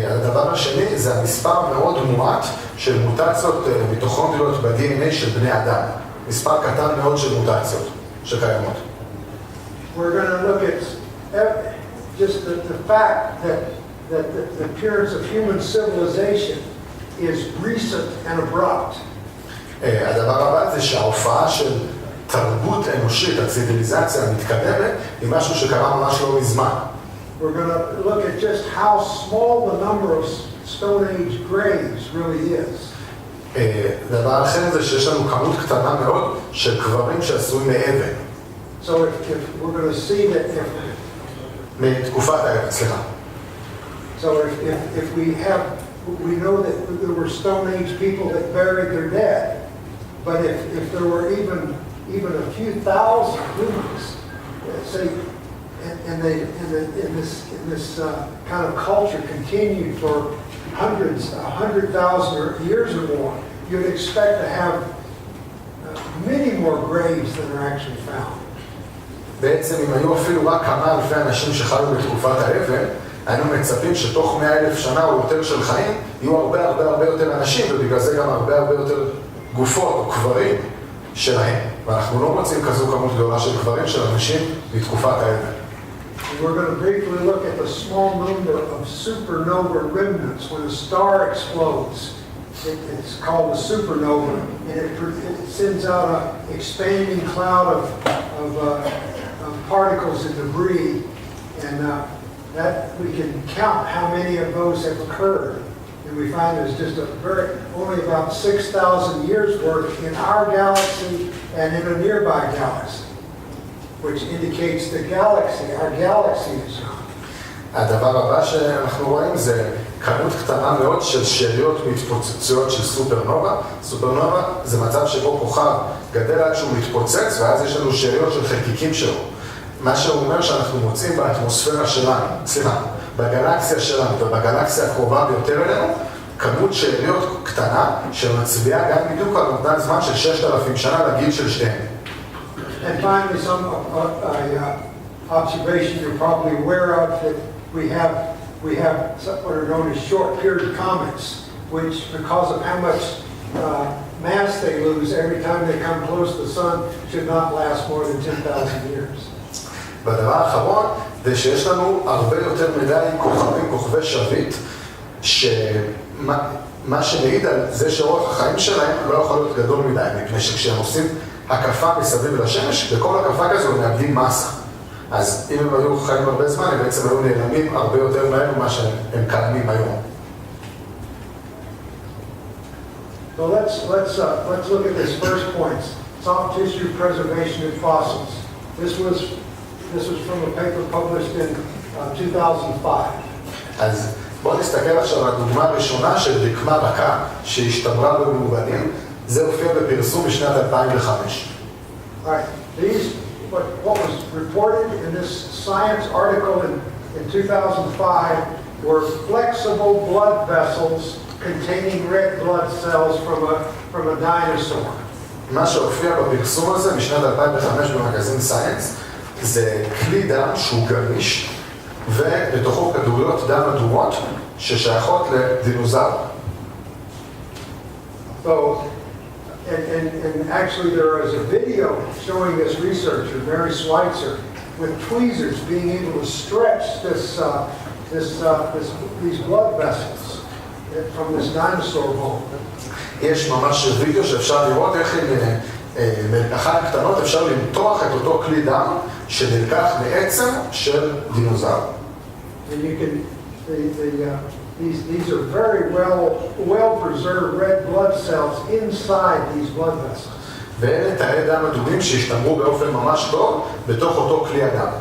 הדבר השני זה המספר מאוד מועט של מוטציות מיטוכונדריות ב-DNA של בני אדם. מספר קטן מאוד של מוטציות שקיימות. We're going to look at just the fact that the appearance of human civilization is recent and abrupt. הדבר הבא זה שההופעה של תרבות אנושית, הציביליזציה המתקדמת, היא משהו שקרה ממש לא מזמן. We're going to look at just how small the number of Stone Age graves really is. דבר אחר זה שיש לנו כמות קטנה מאוד של קברים שעשויים מאבן. So if we're going to see that מתקופת האבן, סליחה. So if we know that there were Stone Age people that buried their dead, but if there were even a few thousand humans, say, and this kind of culture continued for 100,000 years or more, you'd expect to have many more graves than are actually found. בעצם אם היו אפילו רק כמה אלפי אנשים שחיו בתקופת האבן, היינו מצפים שתוך 100,000 שנה או יותר של חיים יהיו הרבה יותר אנשים, ובגלל זה גם הרבה יותר גופות או קברים שלהם. ואנחנו לא מוצאים כזו כמות גדולה של קברים של אנשים בתקופת האבן. We're going to briefly look at the small number of supernova remnants. When a star explodes, it's called a supernova, and it sends out an expanding cloud of particles and debris, and that we can count how many of those have occurred. And we find there's just only about 6,000 years worth in our galaxy and in a nearby galaxy, which indicates the galaxy, our galaxy is young. הדבר הבא שאנחנו רואים זה כמות קטנה מאוד של שאריות מתפוצצויות של סופרנובה. סופרנובה זה מצב שבו כוכב גדל עד שהוא מתפוצץ, ואז יש לנו שאריות של חלקיקים שלו. מה שהוא אומר שאנחנו מוצאים באטמוספירה שלנו, בגלקסיה שלנו ובגלקסיה הקרובה ביותר אלינו, כמות שאריות קטנה שמצביעה גם בדיוק על מודד זמן של 6,000 שנה לגיל של שתיהם. And finally, some observation you're probably aware of that we have what are known as short period comets, which because of how much mass they lose every time they come close to the sun should not last more than 10,000 years. והדבר האחרון זה שיש לנו הרבה יותר מדי כוכבים, כוכבי שביט, מה שמעיד על זה שאורך החיים שלהם לא יכול להיות גדול מדי, מפני שכשהם עושים הקפה מסביב לשמש, בכל הקפה כזו הם מאבדים מסה. אז אם הם היו חיים הרבה זמן, הם בעצם היו נעלמים הרבה יותר מהר ממה שהם קיימים היום. So let's look at this first point, soft tissue preservation in fossils. This was from a paper published in 2005. אז בואו נסתכל עכשיו על הדוגמה הראשונה של רקמה רכה שהשתמרה במאובנים. זה הופיע בפרסום בשנת 2005. All right, what was reported in this science article in 2005 were flexible blood vessels containing red blood cells from a dinosaur. מה שהופיע בפרסום הזה משנת 2005 במגזין סייאנס זה כלי דם שהוא גמיש ובתוכו כדוריות דם אדומות ששייכות לדינוזאור. So, and actually there is a video showing this researcher, Mary Schweitzer, with tweezers being able to stretch these blood vessels from this dinosaur bone. יש ממש וידאו שאפשר לראות איך עם מלקחיים קטנות אפשר למתוח את אותו כלי דם שנלקח מעצם של דינוזאור. And you can, these are very well preserved red blood cells inside these blood vessels. ואלה תאי דם אדומים שהשתמרו באופן ממש טוב בתוך אותו כלי הדם.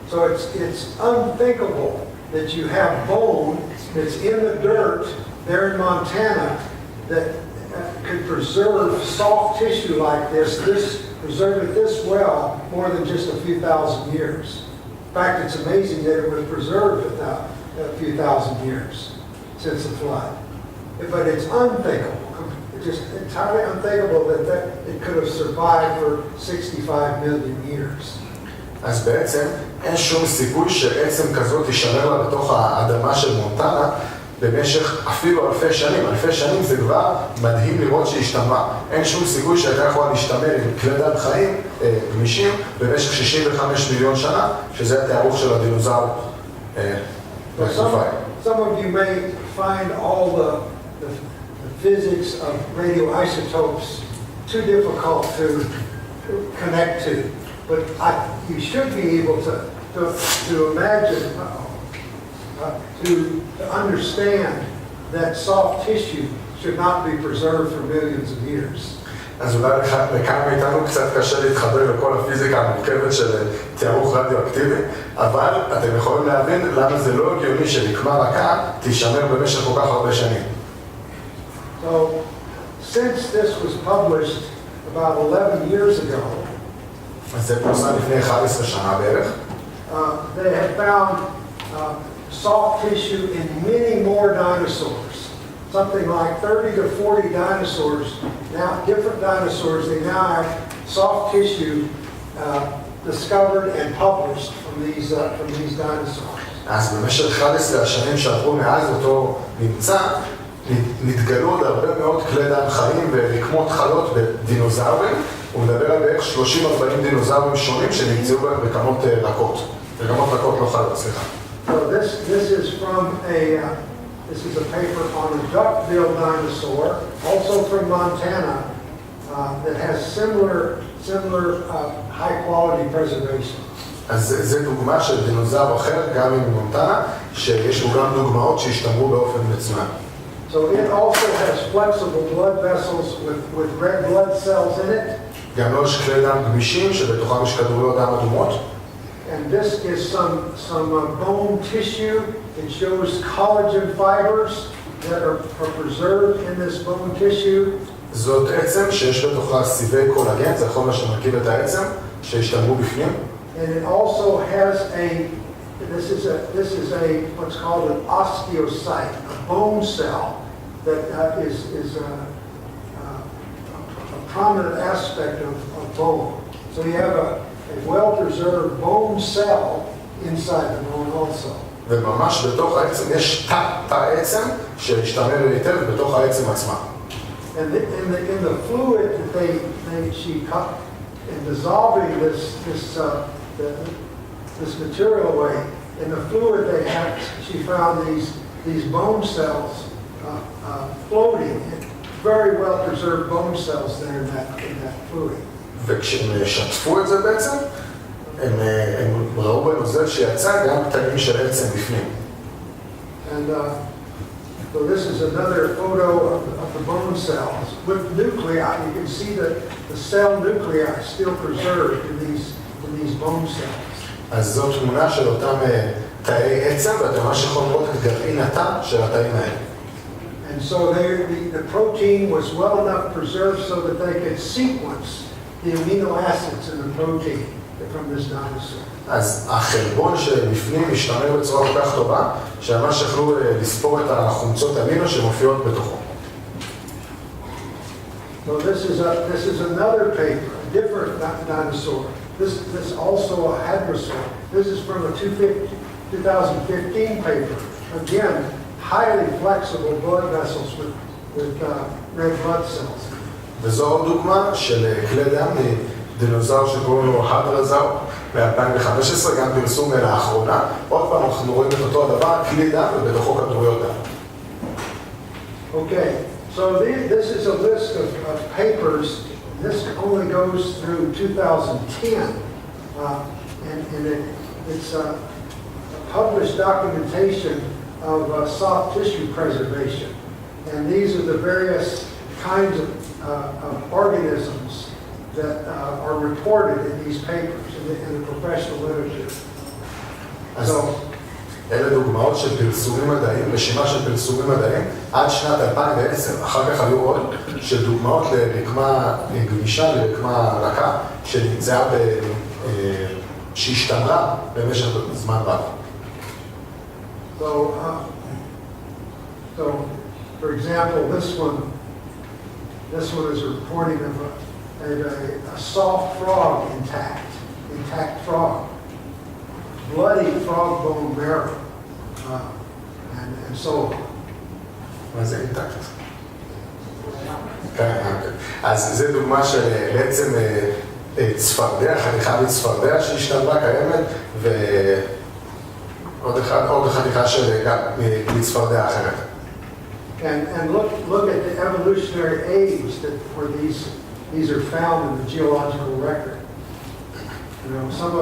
So it's unthinkable that you have bone that's in the dirt there in Montana that could preserve soft tissue like this, preserve it this well more than just a few thousand years. In fact, it's amazing that it was preserved without a few thousand years since the flood. But it's unthinkable, it's just entirely unthinkable that it could have survived for 65 million years. אז בעצם אין שום סיכוי שעצם כזאת תישמר לה בתוך האדמה של מונטנה במשך אפילו אלפי שנים. אלפי שנים זה כבר מדהים לראות שהשתמרה. אין שום סיכוי שהייתה יכולה להשתמר עם כלי דם חיים גמישים במשך 65 מיליון שנה, שזה התארוך של הדינוזאור בתקופה. Some of you may find all the physics of radioisotopes too difficult to connect to. But you should be able to imagine, to understand that soft tissue should not be preserved for millions of years. אז אולי לכאן מאיתנו קצת קשה להתחבר לכל הפיזיקה המורכבת של תיארוך רדיואקטיבי, אבל אתם יכולים להבין למה זה לא הגיוני שרקמה רכה תישמר במשך כל כך הרבה שנים. So, since this was published about 11 years ago, אז זה פורסם לפני 11 שנה בערך. They have found soft tissue in many more dinosaurs. Something like 30 to 40 dinosaurs, now different dinosaurs, they now have soft tissue discovered and published from these dinosaurs. אז במשך 11 השנים שעברו מאז אותו נמצא, נתגלו עוד הרבה מאוד כלי דם חיים ורקמות חיות בדינוזאורים. הוא מדבר על בערך 30-40 דינוזאורים שונים שנמצאו בהם רקמות רכות. רקמות רכות לא חיות, סליחה. So this is a paper on a duck-billed dinosaur, also from Montana, that has similar high-quality preservation. אז זה דוגמה של דינוזאור אחר, גם עם מונטנה, שיש לו גם דוגמאות שהשתמרו באופן מצוין. So it also has flexible blood vessels with red blood cells in it. גם לו יש כלי דם גמישים שבתוכם יש כדוריות דם אדומות. And this is some bone tissue. It shows collagen fibers that are preserved in this bone tissue. זאת עצם שיש בתוכה סיבי קולגן, זה החומר שמרכיב את העצם, שהשתמרו בפנים. And it also has this is a what's called an osteocyte, a bone cell that is a prominent aspect of bone. So you have a well-preserved bone cell inside the bone also. וממש בתוך העצם יש תא עצם שהשתמר היטב בתוך העצם עצמה. And in the fluid that she cut in dissolving this material away. In the fluid they had, she found these bone cells floating, very well preserved bone cells there in that fluid. וכשהם שטפו את זה בעצם, הם ראו בנוזל שיצא גם תאים של עצם בפנים. And so this is another photo of the bone cells with nuclei. You can see that the cell nuclei are still preserved in these bone cells. אז זו תמונה של אותם תאי עצם, ואתם ממש יכולים לראות את גרעין התא של התאים האלה. And so the protein was well enough preserved so that they could sequence the amino acids in the protein from this dinosaur. אז החלבון שבפנים משתמר בצורה כל כך טובה, שממש יכלו לספור את החומצות אמינו שמופיעות בתוכו. So this is another paper, a different dinosaur. This also a hadrosaur. This is from a 2015 paper. Again, highly flexible blood vessels with red blood cells. וזו עוד דוגמה של כלי דם מדינוזאור שקוראים לו הדרזאור ב-2015, גם פרסום לאחרונה. עוד פעם אנחנו רואים את אותו הדבר, כלי דם ובתוכו כדוריות דם. Okay, so this is a list of papers. This only goes through 2010, and it's a published documentation of soft tissue preservation. And these are the various kinds of organisms that are reported in these papers in the professional literature. So, אלה דוגמאות של פרסומים מדעיים, רשימה של פרסומים מדעיים עד שנת 2010. אחר כך היו עוד של דוגמאות לרקמה גמישה, לרקמה רכה, שנמצאה שהשתמרה במשך זמן רב. So, for example, this one is a reporting of a soft frog intact frog, bloody frog bone marrow, and so on. מה זה אינטקט? כן, אז זה דוגמה של בעצם צפרדע, חתיכה מצפרדע שהשתלבה קיימת, ועוד חתיכה של גם מצפרדע אחרת. And look at the evolutionary age where these are found in the geological record. You know, some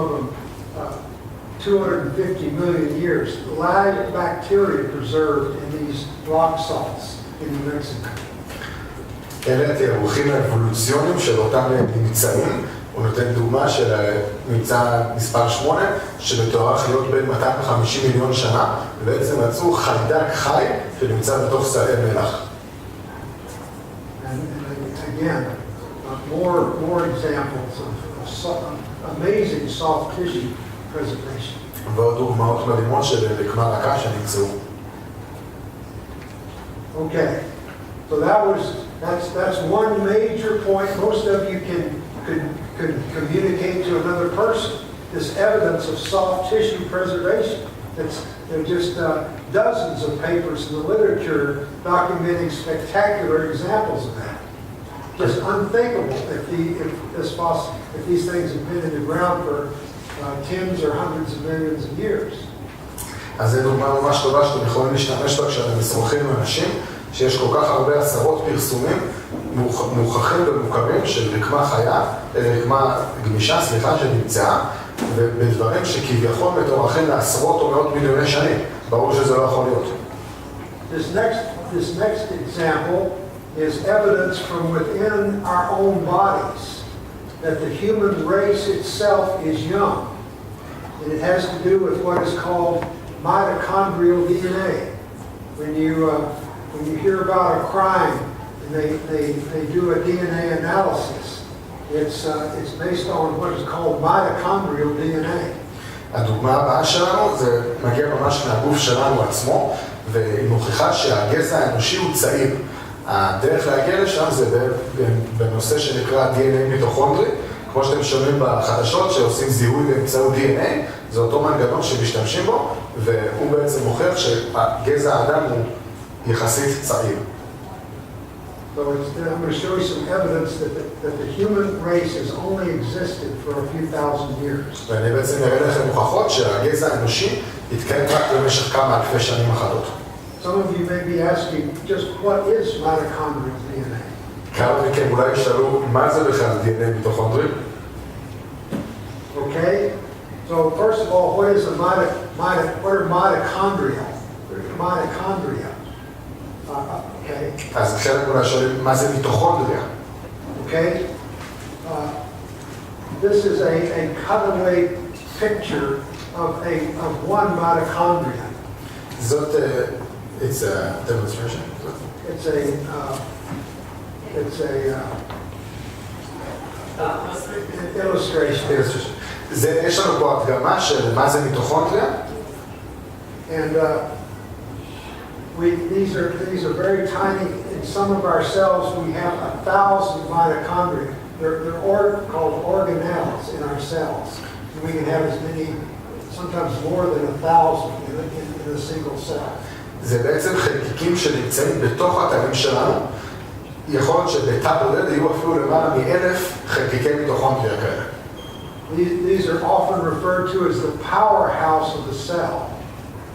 of them 250 million years. Live bacteria preserved in these rock salts in New Mexico. אלה תיארוכים האבולוציוניים של אותם ממצאים. הוא נותן דוגמה של ממצא מספר 8, שבתוארך להיות בין 250 מיליון שנה, ובעצם מצאו חיידק חי שנמצא בתוך סלעי מלח. And again, more examples of amazing soft tissue preservation. ועוד דוגמאות מדהימות של רקמה רכה שנמצאו. Okay, so that's one major point. Most of you could communicate to another person this evidence of soft tissue preservation. There are just dozens of papers in the literature documenting spectacular examples of that. Just unthinkable if these things have been in the ground for tens or hundreds of millions of years. אז זו דוגמה ממש טובה שאתם יכולים להשתמש בה כשאתם משוחחים עם אנשים, שיש כל כך הרבה עשרות פרסומים מוכחים ומוכרים של רקמה חיה, רקמה גמישה, שנמצאה, ובדברים שכביכול מתוארכים לעשרות או מאות מיליוני שנים. ברור שזה לא יכול להיות. This next example is evidence from within our own bodies that the human race itself is young. And it has to do with what is called mitochondrial DNA. When you hear about a crime and they do a DNA analysis, it's based on what is called mitochondrial DNA. הדוגמה הבאה שלנו זה מגיע ממש מהגוף שלנו עצמו, והיא מוכיחה שהגזע האנושי הוא צעיר. הדרך להגיע לשם זה בנושא שנקרא DNA מיטוכונדרי, כמו שאתם שומעים בחדשות שעושים זיהוי באמצעות DNA, זה אותו מנגנון שמשתמשים בו, והוא בעצם מוכיח שהגזע האדם הוא יחסית צעיר. So I'm going to show you some evidence that the human race has only existed for a few thousand years. ואני בעצם אראה לכם הוכחות שהגזע האנושי התקיים רק במשך כמה אלפי שנים אחדות. Some of you may be asking, just what is mitochondrial DNA? כמה מכם אולי ישאלו, מה זה בכלל DNA מיטוכונדרי? Okay, so first of all, what is a what are mitochondria? Mitochondria. Okay. אז חלק אולי שואלים, מה זה מיטוכונדריה? Okay. This is a cutaway picture of one mitochondria. זאת, it's a demonstration. It's an illustration. יש לנו פה הדגמה של מה זה מיטוכונדריה. And these are very tiny. In some of our cells, we have 1,000 mitochondria. They're called organelles in our cells. And we can have as many, sometimes more than 1,000 in a single cell. זה בעצם חלקיקים שנמצאים בתוך התאים שלנו. יכול להיות שבתא בודד יהיו אפילו למעלה מ1,000 חלקיקי מיטוכונדריה כאלה. These are often referred to as the powerhouse of the cell.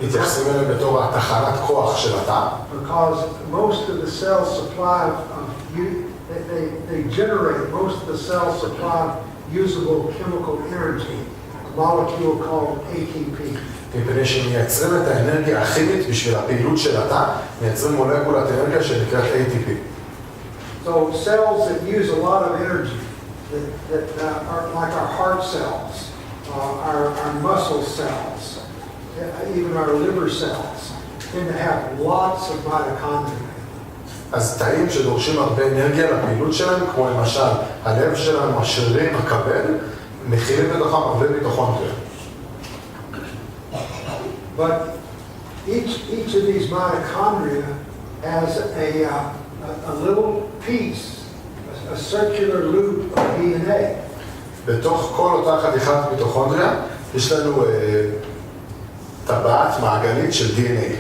מתייחסים אליהם בתור התחנת כוח של התא. Because most of the cell supply they generate most of the cell supply usable chemical energy, a molecule called ATP. מפני שמייצרים את האנרגיה הכימית בשביל הפעילות של התא, מייצרים מולקולת אנרגיה שנקראת ATP. So cells that use a lot of energy, that are like our heart cells, our muscle cells, even our liver cells, tend to have lots of mitochondria. אז תאים שדורשים הרבה אנרגיה לפעילות שלהם, כמו למשל הלב שלנו, השרירים, הכבד, מכילים בתוכם הרבה מיטוכונדריה. But each of these mitochondria has a little piece, a circular loop of DNA. בתוך כל אותה חתיכת מיטוכונדריה יש לנו טבעת מעגלית של DNA.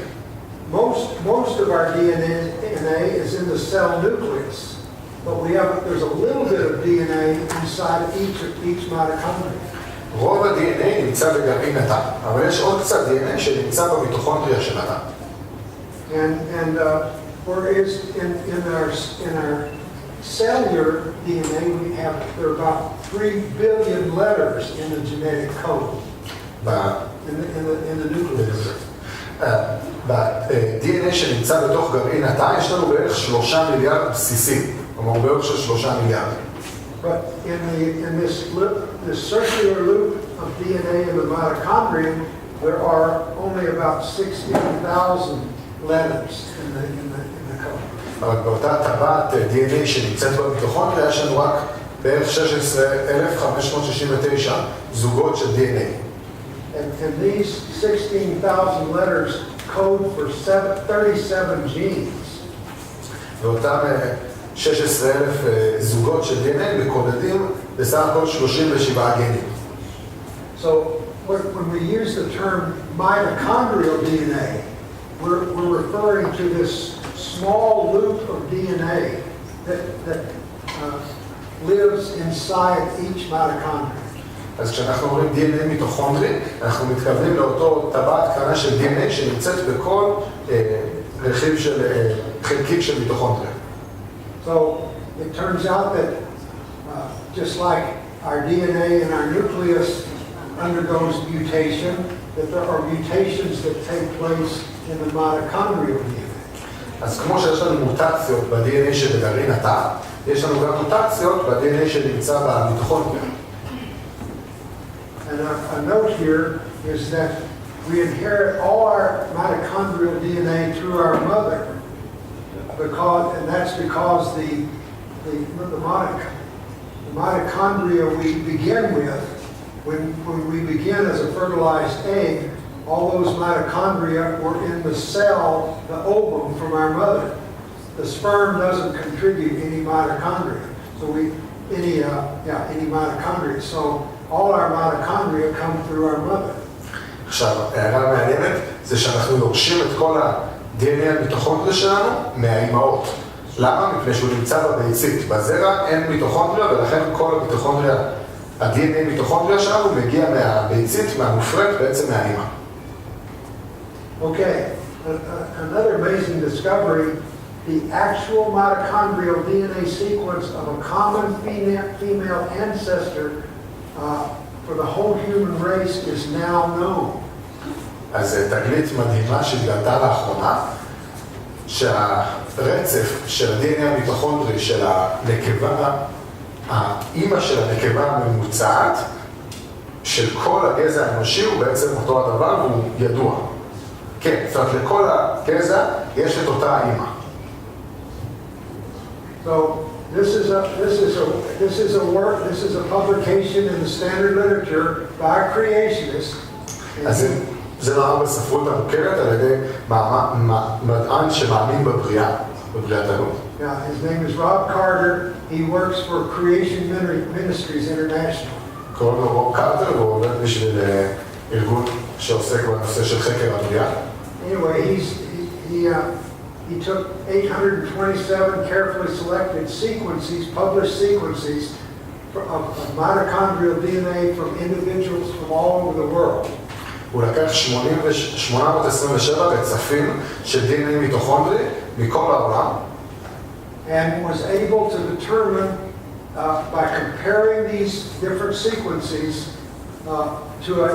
Most of our DNA is in the cell nucleus, but there's a little bit of DNA inside of each mitochondria. רוב ה-DNA נמצא בגרעין התא, אבל יש עוד קצת DNA שנמצא במיטוכונדריה של התא. And whereas in our cellular DNA there are about 3 billion letters in the genetic code. In the nucleus. ב-DNA שנמצא בתוך גרעין התא יש לנו בערך 3 מיליארד בסיסים, כלומר בערך של 3 מיליארד. But in this circular loop of DNA in the mitochondrium, there are only about 16,000 letters in the code. אבל באותה טבעת DNA שנמצאת במיטוכונדריה יש לנו רק בערך 16,569 זוגות של DNA. And these 16,000 letters code for 37 genes. ואותם 16,000 זוגות של DNA מקודדים בסך הכל 37 גנים. So when we use the term mitochondrial DNA, we're referring to this small loop of DNA that lives inside each mitochondria. אז כשאנחנו אומרים DNA מיטוכונדרי, אנחנו מתכוונים לאותו טבעת קטנה של DNA שנמצאת בכל רכיב של חלקיק של מיטוכונדריה. So it turns out that just like our DNA in our nucleus undergoes mutation, that there are mutations that take place in the mitochondrial DNA. אז כמו שיש לנו מוטציות ב-DNA שבגרעין התא, יש לנו גם מוטציות ב-DNA שנמצא במיטוכונדריה. And a note here is that we inherit all our mitochondrial DNA through our mother, and that's because the mitochondria we begin with, when we begin as a fertilized egg, all those mitochondria were in the cell, the ovum from our mother. The sperm doesn't contribute any mitochondria, any mitochondria. So all our mitochondria come through our mother. עכשיו, הערה מעניינת זה שאנחנו יורשים את כל ה-DNA המיטוכונדרי שלנו מהאימהות. למה? מפני שהוא נמצא בביצית. בזרע אין מיטוכונדריה, ולכן כל המיטוכונדריה, ה-DNA מיטוכונדריה שלנו מגיע מהביצית, מהמופרית, בעצם מהאימא. Okay, another amazing discovery, the actual mitochondrial DNA sequence of a common female ancestor for the whole human race is now known. אז תגלית מדהימה שהתגלתה לאחרונה, שהרצף של ה-DNA המיטוכונדרי של הנקבה, האימא של הנקבה הממוצעת, של כל הגזע האנושי הוא בעצם אותו הדבר והוא ידוע. כן, זאת אומרת, לכל הגזע יש את אותה האימא. So this is a publication in the standard literature by a creationist. אז זה נראה בספרות המוכרת על ידי מדען שמאמין בבריאה, בבריאת אלוהים. Now, his name is Rob Carter. He works for Creation Ministries International. קוראים לו רוב קרטר והוא עובד בשביל ארגון שעוסק בנושא של חקר הבריאה. Anyway, he took 827 carefully selected sequences, published sequences of mitochondrial DNA from individuals from all over the world. הוא לקח 827 רצפים של DNA מיטוכונדרי מכל העולם. And was able to determine by comparing these different sequences to a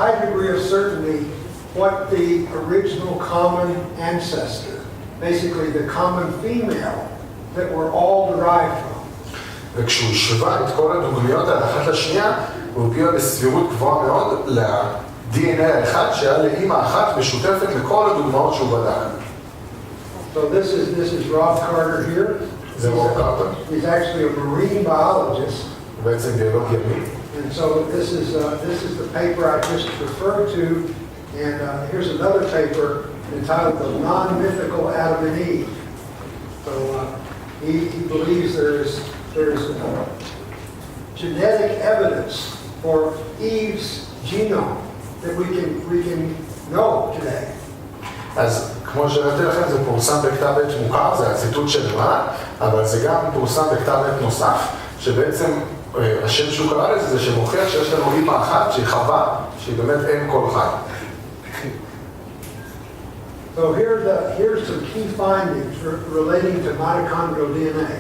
high degree of certainty what the original common ancestor, basically the common female that we're all derived from. וכשהוא השווה את כל הדוגמיות האלה אחת לשנייה, הוא הגיע בסבירות גבוהה מאוד ל-DNA האחד שהיה לאמא אחת משותפת לכל הדוגמאות שהוא בדק. So this is Rob Carter here. זה רוב קרטר. He's actually a marine biologist. הוא בעצם ביולוג ימי. And so this is the paper I just referred to. And here's another paper entitled The Non-Mythical Adam and Eve. So he believes there's genetic evidence for Eve's genome that we can know today. אז כמו שראיתי לכם, זה פורסם בכתב עת מוכר, זה הציטוט של למעלה, אבל זה גם פורסם בכתב עת נוסף, שבעצם השם שהוא קרא לזה, זה שמוכיח שיש לנו אימא אחת שהיא חווה, שהיא באמת אין כל חי. So here's some key findings relating to mitochondrial DNA.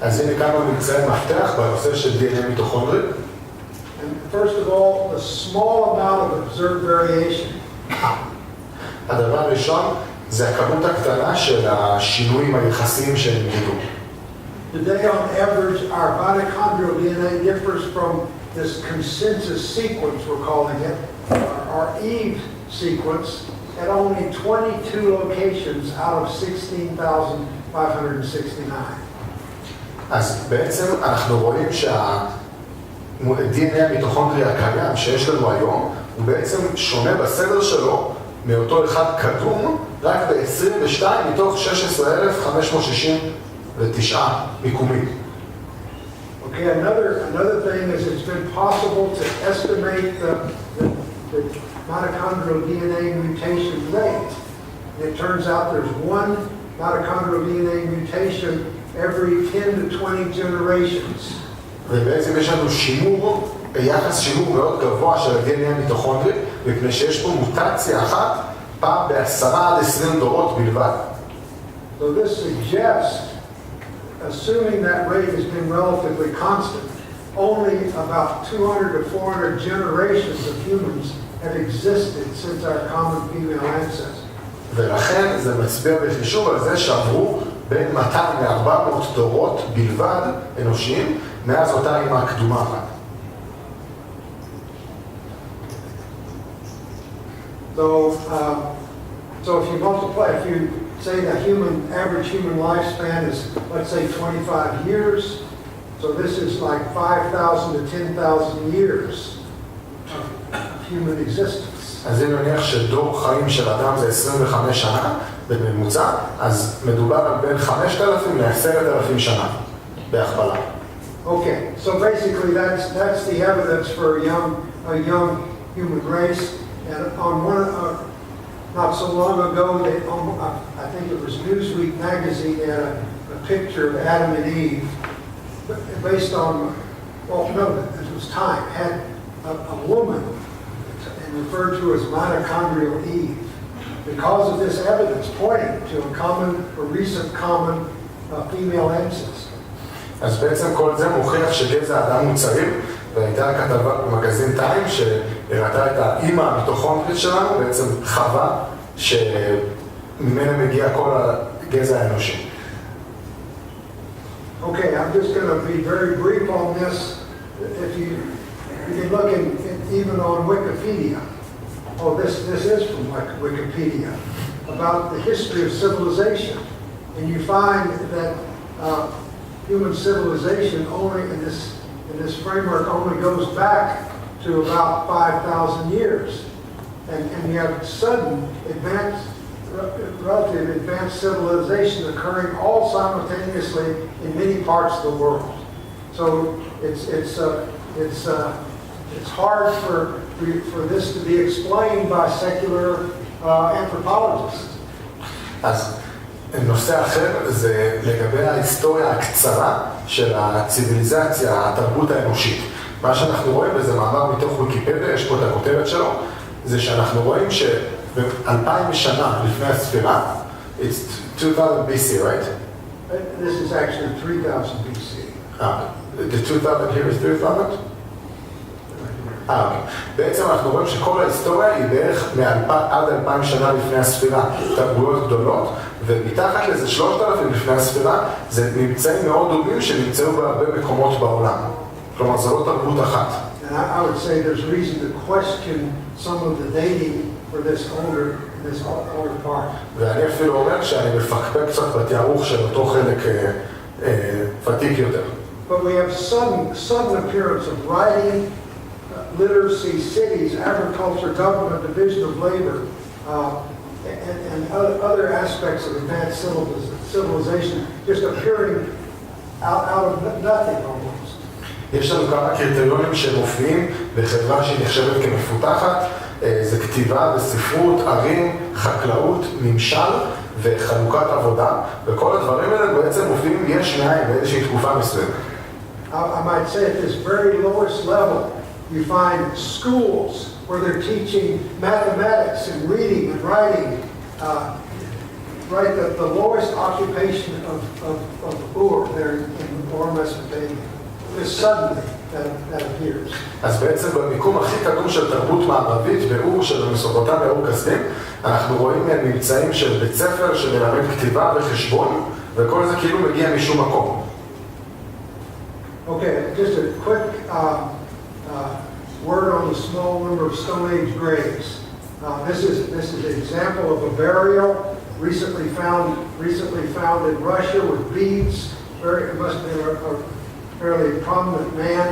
אז הנה כמה ממצאי מפתח בנושא של DNA מיטוכונדרי. And first of all, the small amount of observed variation. הדבר הראשון זה הכמות הקטנה של השינויים היחסיים שהם גידו. Today, on average, our mitochondrial DNA differs from this consensus sequence, we're calling it, our Eve sequence, at only 22 locations out of 16,569. אז בעצם אנחנו רואים שה-DNA המיטוכונדרי הקיים שיש לנו היום, הוא בעצם שונה בסדר שלו מאותו אחד קדום, רק ב-22 מתוך 16,569 מיקומים. Okay, another thing is it's been possible to estimate the mitochondrial DNA mutation rate. And it turns out there's one mitochondrial DNA mutation every 10 to 20 generations. ובעצם יש לנו יחס שימור מאוד גבוה של ה-DNA המיטוכונדרי, מפני שיש פה מוטציה אחת פעם ב10 עד 20 דורות בלבד. So this suggests, assuming that rate has been relatively constant, only about 200 to 400 generations of humans have existed since our common female ancestor. ולכן זה מצביע בחישוב על זה שעברו בין 200 ל-400 דורות בלבד אנושיים מאז אותה אימא הקדומה. So if you multiply, if you say the average human lifespan is, let's say, 25 years, so this is like 5,000 to 10,000 years of human existence. אז אם נניח שדור חיים של אדם זה 25 שנה בממוצע, אז מדובר על בין 5,000 ל-10,000 שנה בהכפלה. Okay, so basically that's the evidence for a young human race. And on not so long ago, a think it was Newsweek magazine, had a picture of Adam and Eve based on, well, no, it was Time, had a woman and referred to as mitochondrial Eve because of this evidence pointing to a recent common female ancestor. אז בעצם כל זה מוכיח שגזע האדם הוא צעיר, והייתה כתבה במגזין טיים שהראתה את האימא המיטוכונדרית שלנו, בעצם חווה שממנה מגיע כל הגזע האנושי. Okay, I'm just going to be very brief on this. If you can look even on Wikipedia. Oh, this is from Wikipedia about the history of civilization, and you find that human civilization only in this framework only goes back to about 5,000 years, and you have sudden relative advanced civilization occurring all simultaneously in many parts of the world. So it's hard for this to be explained by secular anthropologists. אז נושא אחר זה לגבי ההיסטוריה הקצרה של הציביליזציה, התרבות האנושית. מה שאנחנו רואים, וזה מאמר מתוך ויקיפדיה, יש פה את הכותרת שלו, זה שאנחנו רואים ב-2000 שנה לפני הספירה, it's 2000 BC, right? This is actually 3000 BC. The 2000 here is 3000? בעצם אנחנו רואים שכל ההיסטוריה היא בערך עד 2000 שנה לפני הספירה, תרבויות גדולות, ומתחת לזה 3000 לפני הספירה, זה ממצאים מאוד דומים שנמצאו בהרבה מקומות בעולם. כלומר, זו לא תרבות אחת. And I would say there's reason to question some of the dating for this older part. ואני אפילו אומר שאני מפקפק קצת בתיארוך של אותו חלק ותיק יותר. But we have sudden appearance of writing, literacy, cities, agriculture, government, division of labor, and other aspects of advanced civilization just appearing out of nothing almost. יש לנו כמה קריטריונים שמופיעים בחברה שהיא נחשבת כמפותחת, זה כתיבה וספרות, ערים, חקלאות, ממשל וחלוקת עבודה, וכל הדברים האלה בעצם מופיעים יש מאין באיזושהי תקופה מסוימת. I might say at this very lowest level, you find schools where they're teaching mathematics and reading and writing, right, the lowest occupation of Ur there in Lower Mesopotamia. Just suddenly that appears. אז בעצם במיקום הכי קדום של תרבות מערבית, באור של מסופוטמיה, אור כסדים, אנחנו רואים ממצאים של בית ספר שמלמד כתיבה וחשבון, וכל זה כאילו מגיע משום מקום. Okay, just a quick word on the small number of Stone Age graves. This is an example of a burial recently found in Russia with beads. It must have been a fairly prominent man,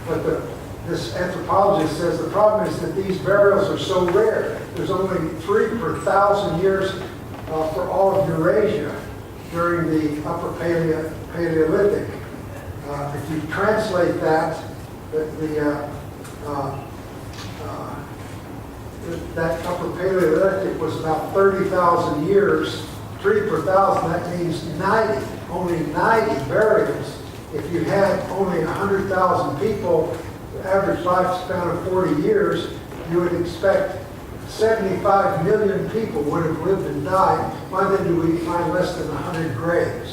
but this anthropologist says the problem is that these burials are so rare. There's only 3 per 1,000 years for all of Eurasia during the Upper Paleolithic. If you translate that Upper Paleolithic was about 30,000 years. 3 per 1,000, that means 90, only 90 burials. If you had only 100,000 people, the average lifespan of 40 years, you would expect 75 million people would have lived and died. Why then do we find less than 100 graves?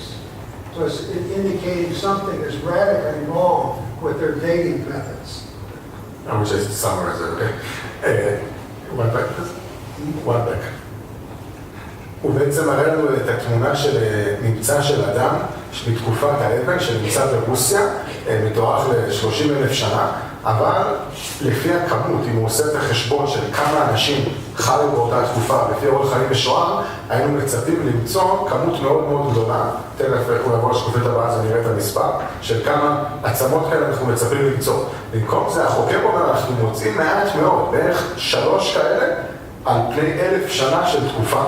So it's indicating something is radically wrong with their dating methods. I would just summarize it, okay? One back. הוא בעצם מראה לנו את התמונה של נמצא של אדם בתקופת האבן שנמצא ברוסיה, מתוארך ל-30,000 שנה, אבל לפי הכמות, אם הוא עושה את החשבון של כמה אנשים חיו באותה תקופה, לפי אורח חיים משוער, היינו מצפים למצוא כמות מאוד מאוד גדולה, תכף הוא יבוא לשקופית הבאה, אז אני אראה את המספר, של כמה עצמות כאלה אנחנו מצפים למצוא. במקום זה, החוקר אומר, אנחנו מוצאים מעט מאוד, בערך 3 כאלה, על פני 1,000 שנה של תקופה.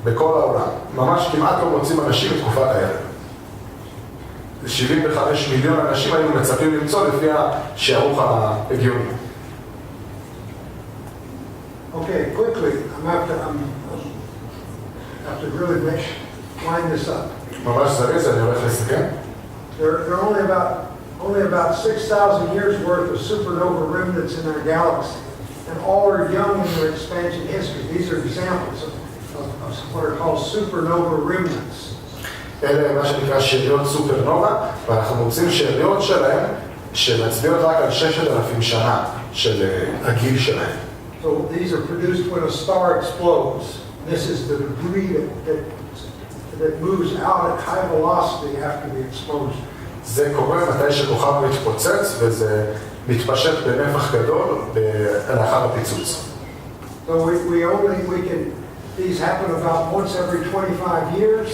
בכל העולם. ממש כמעט לא מוצאים אנשים בתקופת האבן. 75 מיליון אנשים היינו מצפים למצוא לפי השערוך ההגיוני. Okay, quickly, I'm have to really wind this up. ממש זריז, אני הולך לסכם. There are only about 6,000 years worth of supernova remnants in our galaxy, and all are young in their expansion history. These are examples of what are called supernova remnants. אלה מה שנקרא שאריות סופרנובה, ואנחנו מוצאים שאריות שלהם שמצביעות רק על 6,000 שנה של הגיל שלהם. So these are produced when a star explodes. This is the debris that moves out at high velocity after the explosion. זה קורה מתי שכוכב מתפוצץ וזה מתפשט בנפח גדול לאחר הפיצוץ. So these happen about once every 25 years.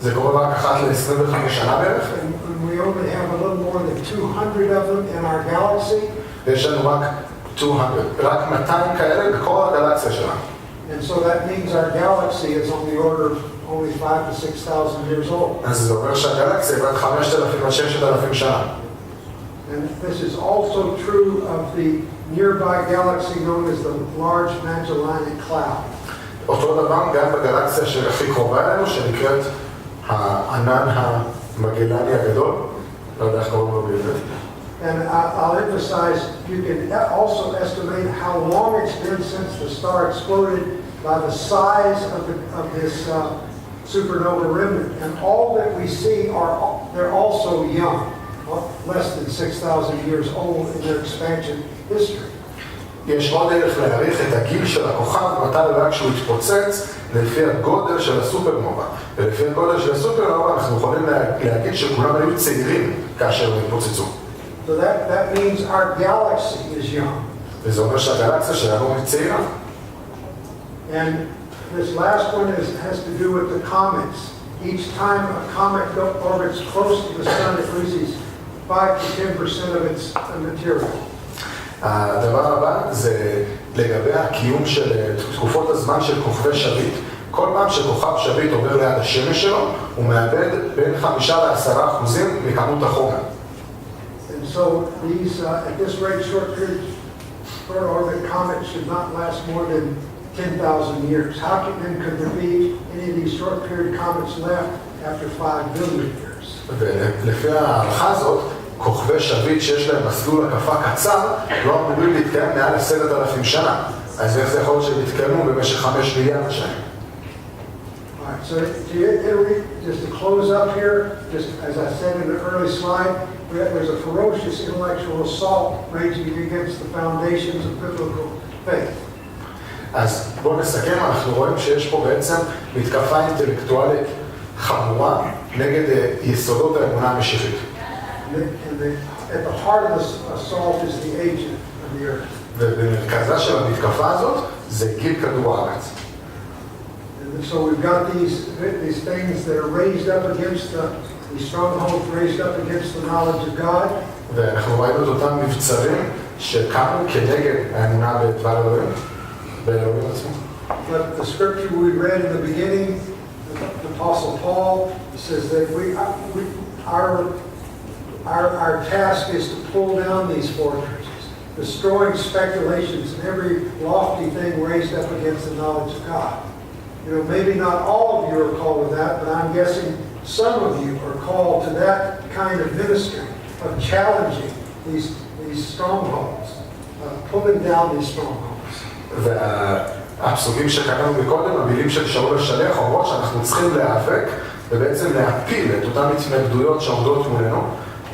זה קורה רק אחת ל-25 שנה בערך. And we only have a little more than 200 of them in our galaxy. ויש לנו רק 200 כאלה בכל הגלקסיה שלנו. And so that means our galaxy is on the order of only 5,000 to 6,000 years old. אז זה אומר שהגלקסיה בת 5,000 עד 6,000 שנה. And this is also true of the nearby galaxy known as the Large Magellanic Cloud. אותו דבר גם בגלקסיה שהכי קרובה אלינו, שנקראת הענן המגלני הגדול. לא יודע איך קוראים לו בעברית. And I'll emphasize, you can also estimate how long it's been since the star exploded by the size of this supernova remnant. And all that we see they're also young, less than 6,000 years old in their expansion history. יש עוד דרך להעריך את הגיל של הכוכב, מתי רק שהוא יתפוצץ, לפי הגודל של הסופרנובה. ולפי הגודל של הסופרנובה אנחנו יכולים להגיד שכולם היו צעירים כאשר הם התפוצצו. So that means our galaxy is young. וזה אומר שהגלקסיה שלנו היא צעירה. And this last one has to do with the comets. Each time a comet orbits close to the sun, it loses 5 to 10% of its material. הדבר הבא זה לגבי הקיום של תקופות הזמן של כוכבי שביט. כל פעם שכוכב שביט עובר ליד השמש שלו, הוא מאבד בין 5 ל-10% מכמות החומר. And so these, at this rate, short orbit comets should not last more than 10,000 years. How could there be any of these short period comets left after 5 billion years? ולפי הערכה הזאת, כוכבי שביט שיש להם מסלול הקפה קצר, לא אמורים להתקיים מעל 10,000 שנה. אז איך זה יכול להיות שהם יתקיימו במשך 5 מיליארד שנים? Alright, so just to close up here, just as I said in the early slide, there's a ferocious intellectual assault raging against the foundations of biblical faith. אז בואו נסכם, אנחנו רואים שיש פה בעצם מתקפה אינטלקטואלית חמורה נגד יסודות האמונה המשיחית. At the heart of this assault is the agent of the earth. ובמרכזה של המתקפה הזאת זה גיל כדור הארץ. And so we've got these things that are raised up against these strongholds raised up against the knowledge of God. ואנחנו ראינו את אותם מבצרים שקמו כנגד האמונה בדבר אלוהים, באלוהים עצמו. But the scripture we read in the beginning, the Apostle Paul says that our task is to pull down these fortresses, destroying speculations and every lofty thing raised up against the knowledge of God. You know, maybe not all of you are called to that, but I'm guessing some of you are called to that kind of ministry of challenging these strongholds, pulling down these strongholds. והפסוקים שקראנו מקודם, המילים של שאול השליח אומרות שאנחנו צריכים להיאבק ובעצם להפיל את אותן התנגדויות שעומדות מולנו.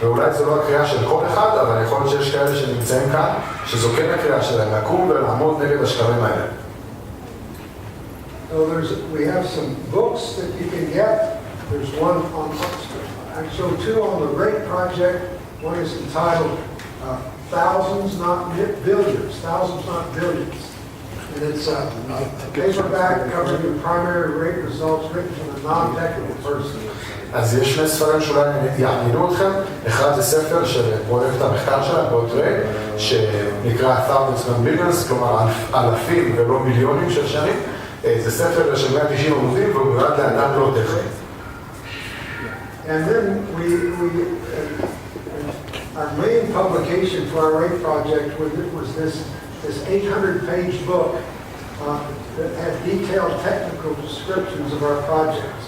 ואולי זו לא הקריאה של כל אחד, אבל יכול להיות שיש כאלה שנמצאים כאן, שזו כן הקריאה שלהם, לקום ולעמוד נגד השקרים האלה. So we have some books that you can get. There's one on, I show 2 on the Rate Project. One is entitled Thousands Not Billions, Thousands Not Billions. And it's a paperback covering the primary rate results written from a non-technical person. אז יש 2 ספרים שאולי יעניינו אתכם. אחד זה ספר של פרויקט המחקר שלהם, פרויקט שנקרא Thousands Not Billions, כלומר אלפים ולא מיליונים של שנים. זה ספר של 190 עמודים והוא מיועד לאדם לא טכני. And then our main publication for our rate project was this 800-page book that have detailed technical descriptions of our projects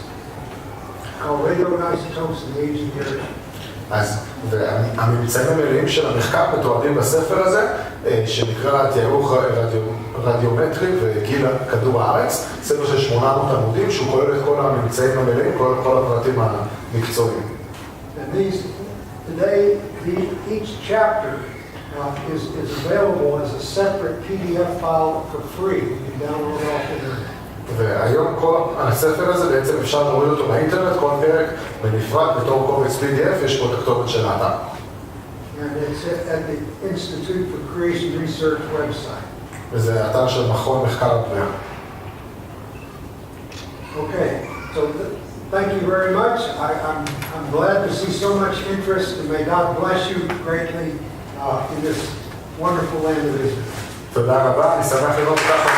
called radioisotopes in the aging earth. אז הממצאים המלאים של המחקר מתועדים בספר הזה, שנקרא תיארוך רדיומטרי וגיל כדור הארץ, ספר של 800 עמודים, שהוא כולל את כל הממצאים המלאים, כולל כל הפרטים המקצועיים. Today, each chapter is available as a separate PDF file for free. You can download it off the internet. והיום כל הספר הזה בעצם אפשר להוריד אותו באינטרנט, כל פרק בנפרד בתור קובץ PDF, יש פה את הכתובת של האתר. And it's at the Institute for Creation Research website. וזה האתר של מכון מחקר הבריאה. Okay, so thank you very much. I'm glad to see so much interest, and may God bless you greatly in this wonderful land of Israel. תודה רבה, אני שמח לראות אותך.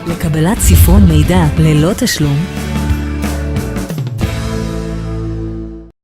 לקבלת ספרון מידע ללא תשלום,